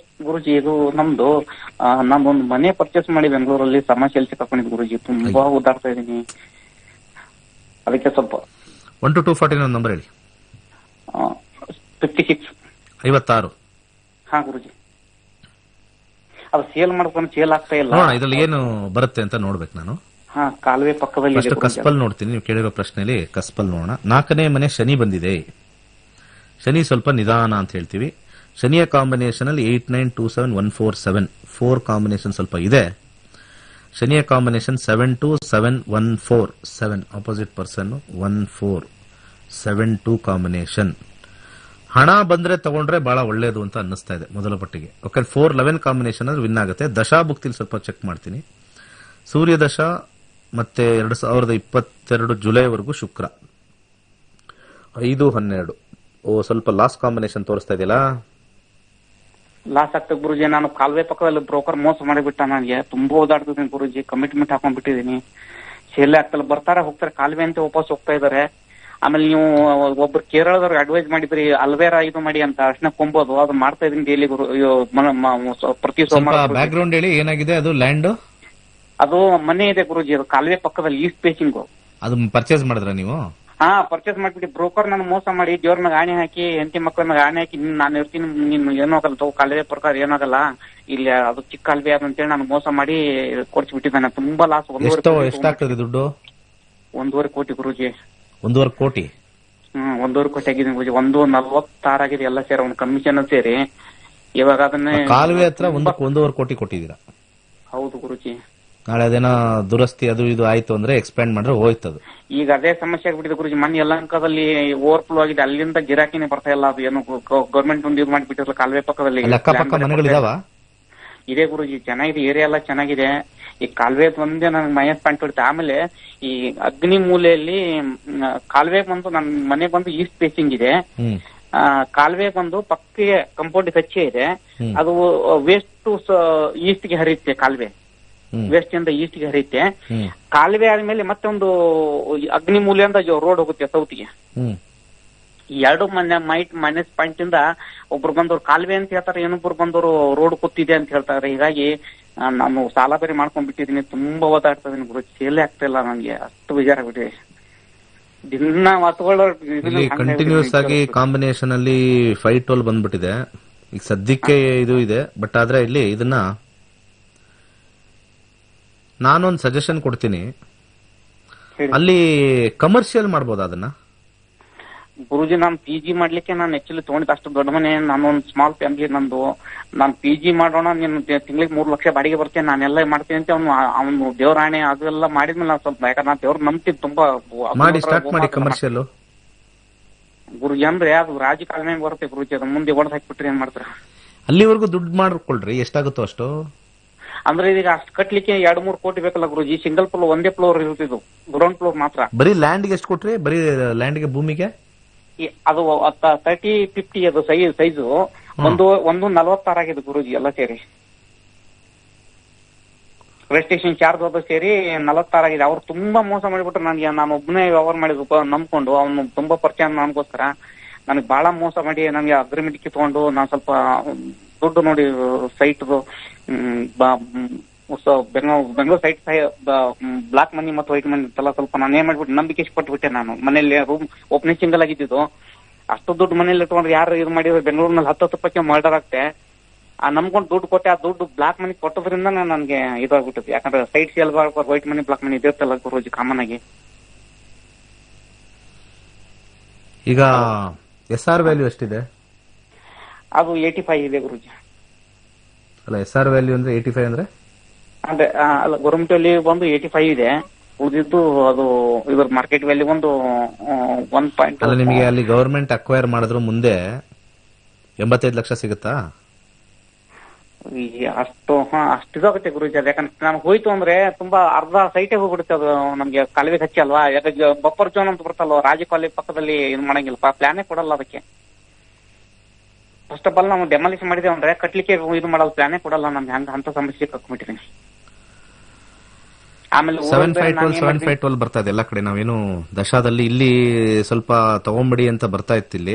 ಗುರುಜಿ, ಇದು ನಮ್ದು ನಾನೊಂದು ಮನೆ ಪರ್ಚೇಸ್ ಮಾಡಿ ಬೆಂಗಳೂರಲ್ಲಿ ಸಮಸ್ಯೆ ಕರ್ಕೊಂಡಿದ್ದು ಗುರುಜಿ. ತುಂಬಾ ಓದಾಡ್ತಾ ಇದೀನಿ, ಅದಕ್ಕೆ ಸ್ವಲ್ಪ 1 to 240 ನಂಬರ್ ಹೇಳಿ. 56 56. ಹಾ ಗುರುಜಿ, ಅದು ಸೇಲ್ ಮಾಡ್ಕೊಂಡು ಸೇಲ್ ಆಗ್ತಾ ಇಲ್ಲ. ನೋಡೋಣ ಇದ್ರಲ್ಲಿ ಏನು ಬರುತ್ತೆ ಅಂತ ನೋಡ್ಬೇಕು ನಾನು. ಹಾ, ಕಾಲುವೆ ಪಕ್ಕದಲ್ಲಿ ಕಸ್ಪಲ್ ನೋಡ್ತೀನಿ. ನೀವು ಕೇಳಿರೋ ಪ್ರಶ್ನೆಯಲ್ಲಿ ಕಸ್ಪಲ್ ನೋಡೋಣ. 4ನೇ ಮನೆ ಶನಿ ಬಂದಿದೆ. ಶನಿ ಸ್ವಲ್ಪ ನಿಧಾನ ಅಂತ ಹೇಳ್ತೀವಿ. ಶನಿಯ ಕಾಂಬಿನೇಷನ್ ಅಲ್ಲಿ 8927 4 ಕಾಂಬಿನೇಷನ್ ಸ್ವಲ್ಪ ಇದೆ. ಶನಿಯ ಕಾಂಬಿನೇಷನ್ 727147 ಆಪೋಸಿಟ್ ಪರ್ಸನ್ 1472 ಕಾಂಬಿನೇಷನ್. ಹಣ ಬಂದ್ರೆ ತಗೊಂಡ್ರೆ ಬಹಳ ಒಳ್ಳೇದು ಅಂತ ಅನ್ನಿಸ್ತಾ ಇದೆ ಮೊದಲ ಪಟ್ಟಿಗೆ. ಓಕೆ, 411 ಕಾಂಬಿನೇಷನ್ ಅಂದ್ರೆ ವಿನ್ ಆಗುತ್ತೆ. ದಶಾಭುಕ್ತಿಲಿ ಸ್ವಲ್ಪ ಚೆಕ್ ಮಾಡ್ತೀನಿ. ಸೂರ್ಯ ದಶ ಮತ್ತೆ 2022 ಜುಲೈವರೆಗೂ ಶುಕ್ರ 5-12. ಸ್ವಲ್ಪ ಲಾಸ್ ಕಾಂಬಿನೇಷನ್ ತೋರಿಸ್ತಾ ಇದೆಯಲ್ಲ. ಲಾಸ್ ಆಗ್ತದೆ ಗುರುಜಿ. ನಾನು ಕಾಲುವೆ ಪಕ್ಕದಲ್ಲಿ ಬ್ರೋಕರ್ ಮೋಸ ಮಾಡಿಬಿಟ್ಟ. ನನಗೆ ತುಂಬಾ ಓದಾಡ್ತಿದ್ದೀನಿ ಗುರುಜಿ. ಕಮಿಟ್ಮೆಂಟ್ ಹಾಕೊಂಡ್ಬಿಟ್ಟಿದೀನಿ. ಸೇಲ್ ಆಗ್ತಲ್ಲ, ಬರ್ತಾರೆ ಹೋಗ್ತಾರೆ, ಕಾಲುವೆ ಅಂತ ವಾಪಸ್ ಹೋಗ್ತಾ ಇದಾರೆ. ಆಮೇಲೆ ನೀವು ಒಬ್ರು ಕೇರಳದವ್ರಿಗೆ ಅಡ್ವೈಸ್ ಮಾಡಿದ್ರಿ ಅಲ್ವೇರಾ ಇದು ಮಾಡಿ ಅಂತ, ಅರ್ಶನ ಕೊಂಬೋದು. ಅದು ಮಾಡ್ತಾ ಇದೀನಿ ಡೈಲಿ ಗುರು, ಪ್ರತಿ ಸೋಮವಾರ. ಬ್ಯಾಕ್ ಗ್ರೌಂಡ್ ಹೇಳಿ, ಏನಾಗಿದೆ ಅದು? ಲ್ಯಾಂಡ್ ಅದು ಮನೆ ಇದೆ ಗುರುಜಿ, ಅದು ಕಾಲುವೆ ಪಕ್ಕದಲ್ಲಿ ಈಸ್ಟ್ ಪೇಚಿಂಗ್. ಅದು ಪರ್ಚೇಸ್ ಮಾಡಿದ್ರ ನೀವು? ಹಾ, ಪರ್ಚೇಸ್ ಮಾಡ್ಬಿಟ್ಟು ಬ್ರೋಕರ್ ನಾನು ಮೋಸ ಮಾಡಿ ದೇವ್ರ ಮ್ಯಾಗ ಆಣೆ ಹಾಕಿ ಹೆಂಡತಿ ಮಕ್ಕಳ ಮ್ಯಾಗ ಆಣೆ ಹಾಕಿ ನಾನು ಇರ್ತೀನಿ, ನೀನು ಏನೂ ಆಗಲ್ಲ ತಗೋ, ಕಾಲುವೆ ಪ್ರಕಾರ ಏನಾಗಲ್ಲ, ಇಲ್ಲಿ ಅದು ಚಿಕ್ಕ ಕಾಲುವೆ ಅಂತೇಳಿ ನಾನು ಮೋಸ ಮಾಡಿ ಕೊಡ್ಸಿಬಿಟ್ಟಿದ್ದಾನೆ. ತುಂಬಾ ಲಾಸ್. ಎಷ್ಟಾಗ್ತದೆ ದುಡ್ಡು? 1.5 ಕೋಟಿ ಗುರುಜಿ. 1.5 ಕೋಟಿ? 1.5 ಕೋಟಿ ಆಗಿದೆ ಗುರುಜಿ. 1.46 ಆಗಿದೆ ಎಲ್ಲ ಸೇರಿ, ಒಂದು ಕಮಿಷನ್ ಸೇರಿ. ಇವಾಗ ಅದನ್ನೇ ಕಾಲುವೆ ಹತ್ರ 1.5 ಕೋಟಿ ಕೊಟ್ಟಿದ್ದೀರಾ? ಹೌದು ಗುರುಜಿ. ನಾಳೆ ಅದೇನೋ ದುರಸ್ತಿ ಅದು ಇದು ಆಯ್ತು ಅಂದ್ರೆ ಎಕ್ಸ್ಪ್ಯಾಂಡ್ ಮಾಡ್ರೆ ಹೋಯ್ತದು. ಈಗ ಅದೇ ಸಮಸ್ಯೆ ಆಗ್ಬಿಟ್ಟಿದೆ ಗುರುಜಿ. ಮೊನ್ನೆ ಯಲಹಂಕದಲ್ಲಿ ಓವರ್ ಫ್ಲೋ ಆಗಿದೆ, ಅಲ್ಲಿಂದ ಗಿರಾಕಿನೇ ಬರ್ತಾ ಇಲ್ಲ. ಅದು ಏನು ಗೌರ್ಮೆಂಟ್ ಒಂದು ಇದು ಮಾಡಿಬಿಟ್ಟಿರಲ್ಲ ಕಾಲುವೆ ಪಕ್ಕದಲ್ಲಿ. ಅಕ್ಕಪಕ್ಕ ಮನೆಗಳಿದಾವ? ಇದೆ ಗುರುಜಿ, ಚೆನ್ನಾಗಿದೆ, ಏರಿಯಾ ಎಲ್ಲ ಚೆನ್ನಾಗಿದೆ. ಈ ಕಾಲುವೆ ಒಂದೇ ನನಗೆ ಮೈನಸ್ ಪಾಯಿಂಟ್ ಹೊಡಿತೆ. ಆಮೇಲೆ ಈ ಅಗ್ನಿ ಮೂಲೆಯಲ್ಲಿ ಕಾಲುವೆ ಬಂದು ನನ್ನ ಮನೆ ಬಂದು ಈಸ್ಟ್ ಫೇಸಿಂಗ್ ಇದೆ. ಕಾಲುವೆ ಬಂದು ಪಕ್ಕಕ್ಕೆ ಕಂಪೌಂಡ್ ಕಚ್ಚೆ ಇದೆ. ಅದು ವೆಸ್ಟ್ ಟು ಈಸ್ಟ್ ಗೆ ಹರಿಯುತ್ತೆ ಕಾಲುವೆ. ವೆಸ್ಟ್ ಇಂದ ಈಸ್ಟ್ ಗೆ ಹರಿಯುತ್ತೆ. ಕಾಲುವೆ ಆದ್ಮೇಲೆ ಮತ್ತೆ ಒಂದು ಅಗ್ನಿ ಮೂಲೆಯಿಂದ ರೋಡ್ ಹೋಗುತ್ತೆ ಸೌತ್ಗೆ. ಈ 2 ಮೈನಸ್ ಪಾಯಿಂಟ್ ಇಂದ ಒಬ್ರು ಬಂದವ್ರು ಕಾಲುವೆ ಅಂತ ಹೇಳ್ತಾರೆ, ಇನ್ನೊಬ್ರು ಬಂದವರು ರೋಡ್ ಕೂತಿದೆ ಅಂತ ಹೇಳ್ತಾರೆ. ಹೀಗಾಗಿ ನಾನು ಸಾಲ ಬೇರೆ ಮಾಡ್ಕೊಂಡ್ಬಿಟ್ಟಿದೀನಿ. ತುಂಬಾ ಓದಾಡ್ತಾ ಇದೀನಿ ಗುರು, ಸೇಲೆ ಆಗ್ತಾ ಇಲ್ಲ ನನಗೆ. ಅಷ್ಟು ಬೇಜಾರಾಗ್ಬಿಟ್ಟಿದೆ. ದಿನ ಕಂಟಿನ್ಯೂಸ್ ಆಗಿ ಕಾಂಬಿನೇಷನ್ ಅಲ್ಲಿ 512 ಬಂದ್ಬಿಟ್ಟಿದೆ. ಈಗ ಸದ್ಯಕ್ಕೆ ಇದು ಇದೆ. ಬಟ್ ಆದ್ರೆ ಇಲ್ಲಿ ಇದನ್ನ ನಾನೊಂದು ಸಜೆಷನ್ ಕೊಡ್ತೀನಿ. ಅಲ್ಲಿ ಕಮರ್ಷಿಯಲ್ ಮಾಡ್ಬೋದಾ ಅದನ್ನ? ಗುರುಜಿ, ನಾನು PG ಮಾಡ್ಲಿಕ್ಕೆ ನಾನು ಆಕ್ಚುಲಿ ತಗೊಂಡಿದ್ದ ಅಷ್ಟು ದೊಡ್ಡ ಮನೆ. ನಾನು ಒಂದು ಸ್ಮಾಲ್ ಫ್ಯಾಮಿಲಿ ನಂದು. ನಾನು PG ಮಾಡೋಣ, ನೀನು ತಿಂಗಳಿಗೆ 3 ಲಕ್ಷ ಬಾಡಿಗೆ ಬರ್ತೇನೆ, ನಾನೆಲ್ಲ ಮಾಡ್ತೀನಿ ಅಂತ ಅವನು ದೇವರಾಣೆ ಅದೆಲ್ಲ ಮಾಡಿದ್ಮೇಲೆ ನಾನು ಸ್ವಲ್ಪ, ಯಾಕಂದ್ರೆ ನಾನು ದೇವ್ರ ನಂಬ್ತೀನಿ ತುಂಬಾ. ಸ್ಟಾರ್ಟ್ ಮಾಡಿ ಕಮರ್ಷಿಯಲ್ ಗುರುಜಿ. ಅಂದ್ರೆ ಅದು ರಾಜಕಾರಣ ಬರುತ್ತೆ ಗುರುಜಿ, ಅದು ಮುಂದೆ ಹೊಡೆದ್ ಹಾಕ್ಬಿಟ್ರಿ ಏನ್ ಮಾಡ್ತಾರೆ? ಅಲ್ಲಿವರೆಗೂ ದುಡ್ಡು ಮಾಡ್ಕೊಳ್ರಿ, ಎಷ್ಟಾಗುತ್ತೋ ಅಷ್ಟು. ಅಂದ್ರೆ ಈಗ ಅಷ್ಟು ಕಟ್ಲಿಕ್ಕೆ 2-3 ಕೋಟಿ ಬೇಕಲ್ಲ ಗುರುಜಿ. ಸಿಂಗಲ್ ಫ್ಲೋರ್, ಒಂದೇ ಫ್ಲೋರ್ ಇರುತ್ತಿದ್ದು, ಗ್ರೌಂಡ್ ಫ್ಲೋರ್ ಮಾತ್ರ. ಬರೀ ಲ್ಯಾಂಡ್ಗೆ ಎಷ್ಟು ಕೊಟ್ರಿ? ಬರೀ ಲ್ಯಾಂಡ್ಗೆ, ಭೂಮಿಗೆ? ಅದು 30-50 ಅದು ಸೈಜು. ಒಂದು 46 ಆಗಿದೆ ಗುರುಜಿ ಎಲ್ಲ ಸೇರಿ. ರಿಜಿಸ್ಟ್ರೇಷನ್ ಚಾರ್ಜ್ ಅದು ಸೇರಿ 46 ಆಗಿದೆ. ಅವ್ರು ತುಂಬಾ ಮೋಸ ಮಾಡಿಬಿಟ್ರು ನನಗೆ. ನಾನು ಒಬ್ಬನೇ ವ್ಯವಹಾರ ಮಾಡಿದ ನಂಬ್ಕೊಂಡು, ಅವನು ತುಂಬಾ ಪರಿಚಯ ನನಗೋಸ್ಕರ ನನಗೆ ಬಹಳ ಮೋಸ ಮಾಡಿ ನನಗೆ ಅಗ್ರಿಮೆಂಟ್ ಕಿತ್ಕೊಂಡು, ನಾನು ಸ್ವಲ್ಪ ದುಡ್ಡು ನೋಡಿ ಸೈಟ್ ಬೆಂಗಳೂರು ಸೈಟ್ ಬ್ಲಾಕ್ ಮನಿ ಮತ್ತು ವೈಟ್ ಮನಿ ಎಲ್ಲ ಸ್ವಲ್ಪ ನಾನು ಏನ್ ಮಾಡ್ಬಿಟ್ಟು ನಂಬಿಕೆ ಕೊಟ್ಬಿಟ್ಟೆ. ನಾನು ಮನೇಲಿ ರೂಮ್ ಓಪನಿಂಗ್ ಸಿಂಗಲ್ ಆಗಿದ್ದು, ಅಷ್ಟು ದುಡ್ಡು ಮನೇಲಿ ಇಟ್ಕೊಂಡ್ರೆ ಯಾರು ಇದು ಮಾಡಿದ್ರೆ ಬೆಂಗಳೂರಿನಲ್ಲಿ 10 ರೂಪಾಯಿಗೆ ಮರ್ಡರ್ ಆಗ್ತೆ. ಆ ನಮ್ಕೊಂಡು ದುಡ್ಡು ಕೊಟ್ಟೆ, ಆ ದುಡ್ಡು ಬ್ಲಾಕ್ ಮನಿ ಕೊಟ್ಟೋದ್ರಿಂದ ನನಗೆ ಇದಾಗ್ಬಿಟ್ಟದೆ. ಯಾಕಂದ್ರೆ ಸೈಟ್ ಸೇಲ್ ವೈಟ್ ಮನಿ ಬ್ಲಾಕ್ ಮನಿ ಇದಿರ್ತಲ್ಲ ಗುರುಜಿ ಕಾಮನ್ ಆಗಿ. ಈಗ SR ವ್ಯಾಲ್ಯೂ ಎಷ್ಟಿದೆ? ಅದು 85 ಇದೆ ಗುರುಜಿ. ಅಲ್ಲ, SR ವ್ಯಾಲ್ಯೂ ಅಂದ್ರೆ 85 ಅಂದ್ರೆ ಅಂದ್ರೆ ಅಲ್ಲ, ಗೌರ್ಮೆಂಟ್ ಅಲ್ಲಿ ಒಂದು 85 ಇದೆ. ಉಳಿದಿದ್ದು ಅದು ಇದ್ರ ಮಾರ್ಕೆಟ್ ವ್ಯಾಲ್ಯೂ ಒಂದು 1. ಅಲ್ಲ, ನಿಮಗೆ ಅಲ್ಲಿ ಗವರ್ಮೆಂಟ್ ಅಕ್ವೈರ್ ಮಾಡಿದ್ರು ಮುಂದೆ 85 ಲಕ್ಷ ಸಿಗುತ್ತಾ? ಅಷ್ಟು ಇದಾಗುತ್ತೆ ಗುರುಜಿ. ಅದು ಯಾಕಂದ್ರೆ ನಮ್ಗೆ ಹೋಯ್ತು ಅಂದ್ರೆ ತುಂಬಾ ಅರ್ಧ ಸೈಟೇ ಹೋಗ್ಬಿಡುತ್ತೆ. ಅದು ನಮ್ಗೆ ಕಾಲುವೆಗೆ ಹಚ್ಚಿ ಅಲ್ವಾ, ಯಾಕಂದ್ರೆ ಬಫರ್ ಜೋನ್ ಅಂತ ಬರ್ತಲ್ವ, ರಾಜ ಕಾಲುವೆ ಪಕ್ಕದಲ್ಲಿ ಇದು ಮಾಡಂಗಿಲ್ಲಪ್ಪ, ಪ್ಲಾನೇ ಕೊಡಲ್ಲ ಅದಕ್ಕೆ. ಫಸ್ಟ್ ಆಫ್ ಆಲ್ ನಾವು ಡೆಮಾಲಿಷ್ ಮಾಡಿದೇವೆ ಅಂದ್ರೆ ಕಟ್ಲಿಕ್ಕೆ ಇದು ಮಾಡಲ್ಲ, ಪ್ಲಾನೇ ಕೊಡಲ್ಲ ನಮ್ಗೆ. ಅಂತ ಸಮಸ್ಯೆ ಕಟ್ಬಿಟ್ಟಿದ್ದೀನಿ. ಆಮೇಲೆ 752 ಬರ್ತಾ ಇದೆ ಎಲ್ಲ ಕಡೆ. ನಾವೇನು ದಶಾದಲ್ಲಿ ಇಲ್ಲಿ ಸ್ವಲ್ಪ ತಗೊಂಬಿಡಿ ಅಂತ ಬರ್ತಾ ಇತ್ತು, ಇಲ್ಲಿ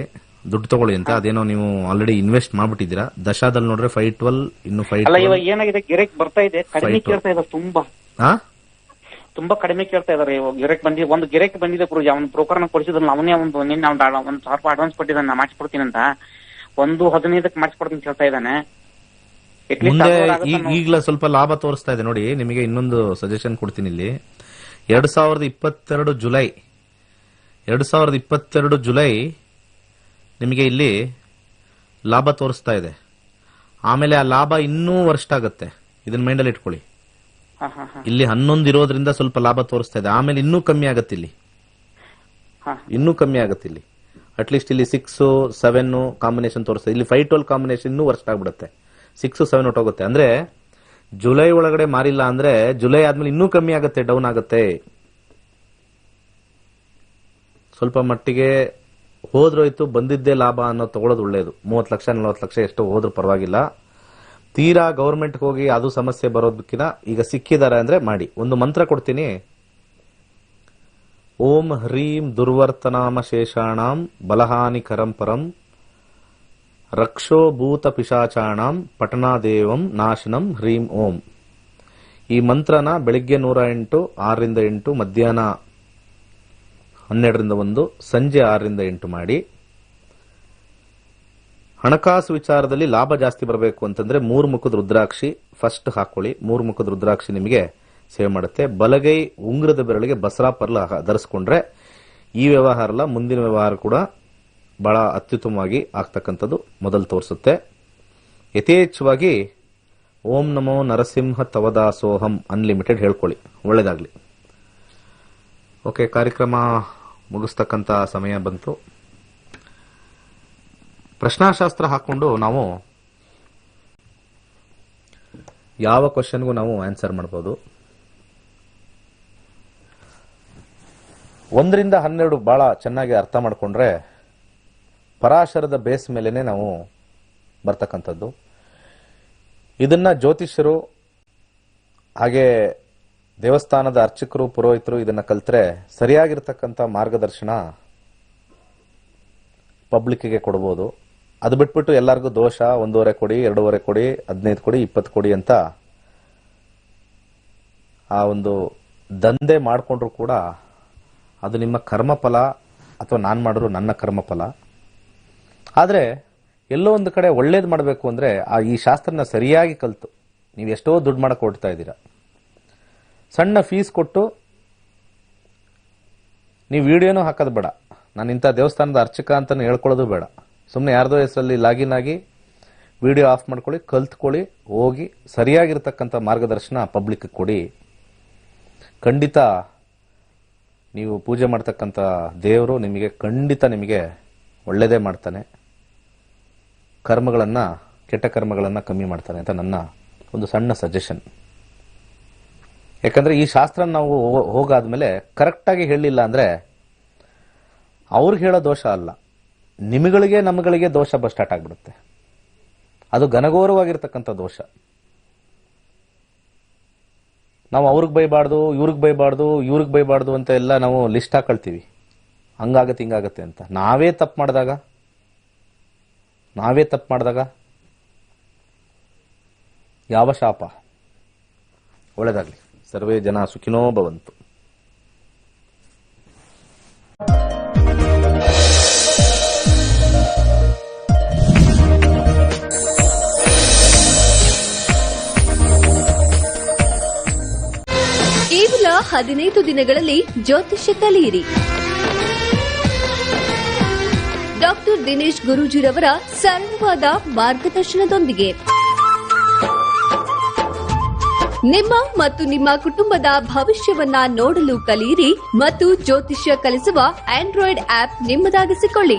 ದುಡ್ಡು ತಗೊಳ್ಳಿ ಅಂತ. ಅದೇನೋ ನೀವು ಆಲ್ರೆಡಿ ಇನ್ವೆಸ್ಟ್ ಮಾಡ್ಬಿಟ್ಟಿದ್ದೀರಾ. ದಶಾದಲ್ಲಿ ನೋಡ್ರೆ 512 ಇನ್ನು 5 ಅಲ್ಲ, ಇವಾಗ ಏನಾಗಿದೆ, ಗಿರೆಕ್ ಬರ್ತಾ ಇದೆ, ಕಡಿಮೆ ಕೇಳ್ತಾ ಇದ್ದಾರೆ, ತುಂಬಾ ಕಡಿಮೆ ಕೇಳ್ತಾ ಇದಾರೆ. ಇವಾಗ ಗಿರೆಕ್ ಬಂದಿದೆ, ಒಂದು ಗಿರೆಕ್ ಬಂದಿದೆ ಗುರುಜಿ, ಅವ್ನ ಬ್ರೋಕರ್ನ ಕೊಡಿಸಿದ್ರಲ್ಲ, ಅವನೇ ಒಂದು ನಿನ್ನೆ ಒಂದು 1,000 ಅಡ್ವಾನ್ಸ್ ಕೊಟ್ಟಿದ್ದಾನೆ, ನಾ ಮಾಡಿಸ್ಕೊಡ್ತೀನಿ ಅಂತ. 1:15 ಮಾಡಿಸ್ಕೊಡ್ತೀನಿ ಅಂತ ಹೇಳ್ತಾ ಇದ್ದಾನೆ. ಈಗಲ ಸ್ವಲ್ಪ ಲಾಭ ತೋರಿಸ್ತಾ ಇದೆ ನೋಡಿ. ನಿಮಗೆ ಇನ್ನೊಂದು ಸಜೆಷನ್ ಕೊಡ್ತೀನಿ ಇಲ್ಲಿ. 2022 ಜುಲೈ ನಿಮಗೆ ಇಲ್ಲಿ ಲಾಭ ತೋರಿಸ್ತಾ ಇದೆ. ಆಮೇಲೆ ಆ ಲಾಭ ಇನ್ನೂ ವರ್ಷ ಆಗುತ್ತೆ, ಇದನ್ನ ಮೈಂಡಲ್ಲಿ ಇಟ್ಕೊಳ್ಳಿ. ಇಲ್ಲಿ 11 ಇರೋದ್ರಿಂದ ಸ್ವಲ್ಪ ಲಾಭ ತೋರಿಸ್ತಾ ಇದೆ, ಆಮೇಲೆ ಇನ್ನೂ ಕಮ್ಮಿ ಆಗತ್ತೆ ಇಲ್ಲಿ, ಇಲ್ಲಿ ಅಟ್ಲೀಸ್ಟ್ ಇಲ್ಲಿ 6, 7 ಕಾಂಬಿನೇಷನ್ ತೋರಿಸ್ತಾ ಇದೆ. ಇಲ್ಲಿ 512 ಕಾಂಬಿನೇಷನ್ ಇನ್ನೂ ವರ್ಷ ಆಗ್ಬಿಡುತ್ತೆ, 6, 7 ಹೊಟ್ಟೋಗುತ್ತೆ. ಅಂದ್ರೆ ಜುಲೈ ಒಳಗಡೆ ಮಾರಿಲ್ಲ ಅಂದ್ರೆ ಜುಲೈ ಆದ್ಮೇಲೆ ಇನ್ನೂ ಕಮ್ಮಿ ಆಗುತ್ತೆ, ಡೌನ್ ಆಗುತ್ತೆ. ಸ್ವಲ್ಪ ಮಟ್ಟಿಗೆ ಹೋದ್ರೋಯ್ತು, ಬಂದಿದ್ದೇ ಲಾಭ ಅನ್ನೋ ತಗೊಳ್ಳೋದು ಒಳ್ಳೇದು. 30 ಲಕ್ಷ 40 ಲಕ್ಷ ಎಷ್ಟೋ ಹೋದ್ರೂ ಪರವಾಗಿಲ್ಲ. ತೀರಾ ಗವರ್ಮೆಂಟ್ ಹೋಗಿ ಅದು ಸಮಸ್ಯೆ ಬರೋದಕ್ಕಿಂತ ಈಗ ಸಿಕ್ಕಿದ್ದಾರೆ ಅಂದ್ರೆ ಮಾಡಿ. ಒಂದು ಮಂತ್ರ ಕೊಡ್ತೀನಿ. ಓಂ ಹ್ರೀಂ ದುರ್ವರ್ತನಾಮ ಶೇಷಾಣಾಂ ಬಲಹಾನಿ ಕರಂಪರಂ ರಕ್ಷೋ ಭೂತ ಪಿಶಾಚಾಣಂ ಪಟನಾದೇವಂ ನಾಶನಂ ಹ್ರೀಂ ಓಂ. ಈ ಮಂತ್ರನ ಬೆಳಿಗ್ಗೆ 108, 6ರಿಂದ 8, ಮಧ್ಯಾಹ್ನ 12ರಿಂದ 1, ಸಂಜೆ 6ರಿಂದ 8 ಮಾಡಿ. ಹಣಕಾಸು ವಿಚಾರದಲ್ಲಿ ಲಾಭ ಜಾಸ್ತಿ ಬರಬೇಕು ಅಂತಂದ್ರೆ 3 ಮುಖದ ರುದ್ರಾಕ್ಷಿ ಫಸ್ಟ್ ಹಾಕೊಳ್ಳಿ. 3 ಮುಖದ ರುದ್ರಾಕ್ಷಿ ನಿಮಗೆ ಸೇವೆ ಮಾಡುತ್ತೆ. ಬಲಗೈ ಉಂಗುರದ ಬೆರಳಿಗೆ ಬಸರಾ ಪರ್ಲ ಧರಿಸ್ಕೊಂಡ್ರೆ ಈ ವ್ಯವಹಾರ ಅಲ್ಲ, ಮುಂದಿನ ವ್ಯವಹಾರ ಕೂಡ ಬಹಳ ಅತ್ಯುತ್ತಮವಾಗಿ ಆಗ್ತಕ್ಕಂಥದ್ದು ಮೊದಲು ತೋರಿಸುತ್ತೆ. ಯಥೇಚ್ಛವಾಗಿ ಓಂ ನಮೋ ನರಸಿಂಹ ತವದಾಸೋಹಂ ಅನ್ಲಿಮಿಟೆಡ್ ಹೇಳ್ಕೊಳ್ಳಿ, ಒಳ್ಳೇದಾಗ್ಲಿ. ಓಕೆ, ಕಾರ್ಯಕ್ರಮ ಮುಗಿಸ್ತಕ್ಕಂಥ ಸಮಯ ಬಂತು. ಪ್ರಶ್ನಾಶಾಸ್ತ್ರ ಹಾಕೊಂಡು ನಾವು ಯಾವ ಕ್ವಶನ್ಗೂ ನಾವು ಆನ್ಸರ್ ಮಾಡಬಹುದು. 1ರಿಂದ 12 ಬಹಳ ಚೆನ್ನಾಗಿ ಅರ್ಥ ಮಾಡ್ಕೊಂಡ್ರೆ ಪರಾಶರದ ಬೇಸ್ ಮೇಲೆನೆ ನಾವು ಬರ್ತಕ್ಕಂಥದ್ದು. ಇದನ್ನ ಜ್ಯೋತಿಷ್ಯರು ಹಾಗೆ ದೇವಸ್ಥಾನದ ಅರ್ಚಕರು, ಪುರೋಹಿತರು ಇದನ್ನ ಕಲ್ತ್ರೆ ಸರಿಯಾಗಿರ್ತಕ್ಕಂಥ ಮಾರ್ಗದರ್ಶನ ಪಬ್ಲಿಕ್ಗೆ ಕೊಡಬಹುದು. ಅದು ಬಿಟ್ಬಿಟ್ಟು ಎಲ್ಲರಿಗೂ ದೋಷ 1.5 ಕೊಡಿ, 2.5 ಕೊಡಿ, 15 ಕೊಡಿ, 20 ಕೊಡಿ ಅಂತ ಆ ಒಂದು ದಂಧೆ ಮಾಡಿಕೊಂಡ್ರು ಕೂಡ ಅದು ನಿಮ್ಮ ಕರ್ಮಫಲ, ಅಥವಾ ನಾನು ಮಾಡಿದ್ರು ನನ್ನ ಕರ್ಮಫಲ. ಆದರೆ ಎಲ್ಲೋ ಒಂದು ಕಡೆ ಒಳ್ಳೇದು ಮಾಡಬೇಕು ಅಂದ್ರೆ ಈ ಶಾಸ್ತ್ರನ ಸರಿಯಾಗಿ ಕಲ್ತು ನೀವು ಎಷ್ಟೋ ದುಡ್ಡು ಮಾಡಕ್ಕೆ ಹೊರಡ್ತಾ ಇದ್ದೀರಾ. ಸಣ್ಣ ಫೀಸ್ ಕೊಟ್ಟು ನೀವು ವಿಡಿಯೋನೂ ಹಾಕೋದು ಬೇಡ, ನಾನು ಇಂಥ ದೇವಸ್ಥಾನದ ಅರ್ಚಕ ಅಂತ ಹೇಳ್ಕೊಳ್ಳೋದು ಬೇಡ. ಸುಮ್ಮನೆ ಯಾರ್ದೋ ಹೆಸರಲ್ಲಿ ಲಾಗಿನ್ ಆಗಿ ವಿಡಿಯೋ ಆಫ್ ಮಾಡ್ಕೊಳ್ಳಿ, ಕಲ್ತ್ಕೊಳ್ಳಿ, ಹೋಗಿ ಸರಿಯಾಗಿರ್ತಕ್ಕಂಥ ಮಾರ್ಗದರ್ಶನ ಪಬ್ಲಿಕ್ ಕೊಡಿ. ಖಂಡಿತ ನೀವು ಪೂಜೆ ಮಾಡ್ತಕ್ಕಂಥ ದೇವರು ನಿಮಗೆ ಖಂಡಿತ ನಿಮಗೆ ಒಳ್ಳೆಯದೇ ಮಾಡ್ತಾನೆ. ಕರ್ಮಗಳನ್ನು, ಕೆಟ್ಟ ಕರ್ಮಗಳನ್ನು ಕಮ್ಮಿ ಮಾಡ್ತಾನೆ ಅಂತ ನನ್ನ ಒಂದು ಸಣ್ಣ ಸಜೆಷನ್. ಯಾಕಂದ್ರೆ ಈ ಶಾಸ್ತ್ರ ನಾವು ಹೋಗಾದ್ಮೇಲೆ ಕರೆಕ್ಟಾಗಿ ಹೇಳಲಿಲ್ಲ ಅಂದ್ರೆ ಅವ್ರಿಗೆ ಹೇಳೋ ದೋಷ ಅಲ್ಲ, ನಿಮಗಳಿಗೆ ನಮಗಳಿಗೆ ದೋಷ ಸ್ಟಾರ್ಟ್ ಆಗ್ಬಿಡುತ್ತೆ. ಅದು ಘನಘೋರವಾಗಿರ್ತಕ್ಕಂಥ ದೋಷ. ನಾವು ಅವ್ರಿಗೆ ಬೈಬಾರ್ದು, ಇವ್ರಿಗೆ ಬೈಬಾರ್ದು ಅಂತ ಎಲ್ಲ ನಾವು ಲಿಸ್ಟ್ ಹಾಕೊಳ್ತೀವಿ. ಹಂಗಾಗತ್ತೆ ಹಿಂಗಾಗತ್ತೆ ಅಂತ. ನಾವೇ ತಪ್ಪು ಮಾಡಿದಾಗ ಯಾವ ಶಾಪ? ಒಳ್ಳೆದಾಗ್ಲಿ. ಸರ್ವೇ ಜನ ಸುಖಿನೋ ಭವಂತು. ಕೇವಲ 15 ದಿನಗಳಲ್ಲಿ ಜ್ಯೋತಿಷ್ಯ ಕಲಿಯಿರಿ. ಡಾಕ್ಟರ್ ದಿನೇಶ್ ಗುರೂಜಿರವರ ಸರಳವಾದ ಮಾರ್ಗದರ್ಶನದೊಂದಿಗೆ ನಿಮ್ಮ ಮತ್ತು ನಿಮ್ಮ ಕುಟುಂಬದ ಭವಿಷ್ಯವನ್ನ ನೋಡಲು ಕಲಿಯಿರಿ ಮತ್ತು ಜ್ಯೋತಿಷ್ಯ ಕಲಿಸುವ ಆಂಡ್ರಾಯ್ಡ್ ಆಪ್ ನಿಮ್ಮದಾಗಿಸಿಕೊಳ್ಳಿ.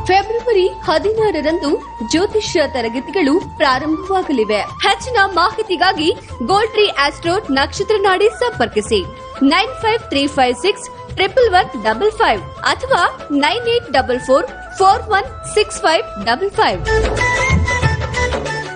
ಫೆಬ್ರವರಿ ಜನವರಿ 16ರಂದು ಜ್ಯೋತಿಷ್ಯ ತರಗತಿಗಳು ಪ್ರಾರಂಭವಾಗಲಿವೆ. ಹೆಚ್ಚಿನ ಮಾಹಿತಿಗಾಗಿ ಗೋಲ್ಡ್ ಟ್ರೀ ಆಸ್ಟ್ರೋ ನಕ್ಷತ್ರ ನಾಡಿ ಸಂಪರ್ಕಿಸಿ 9535611155 ಅಥವಾ 9844416555.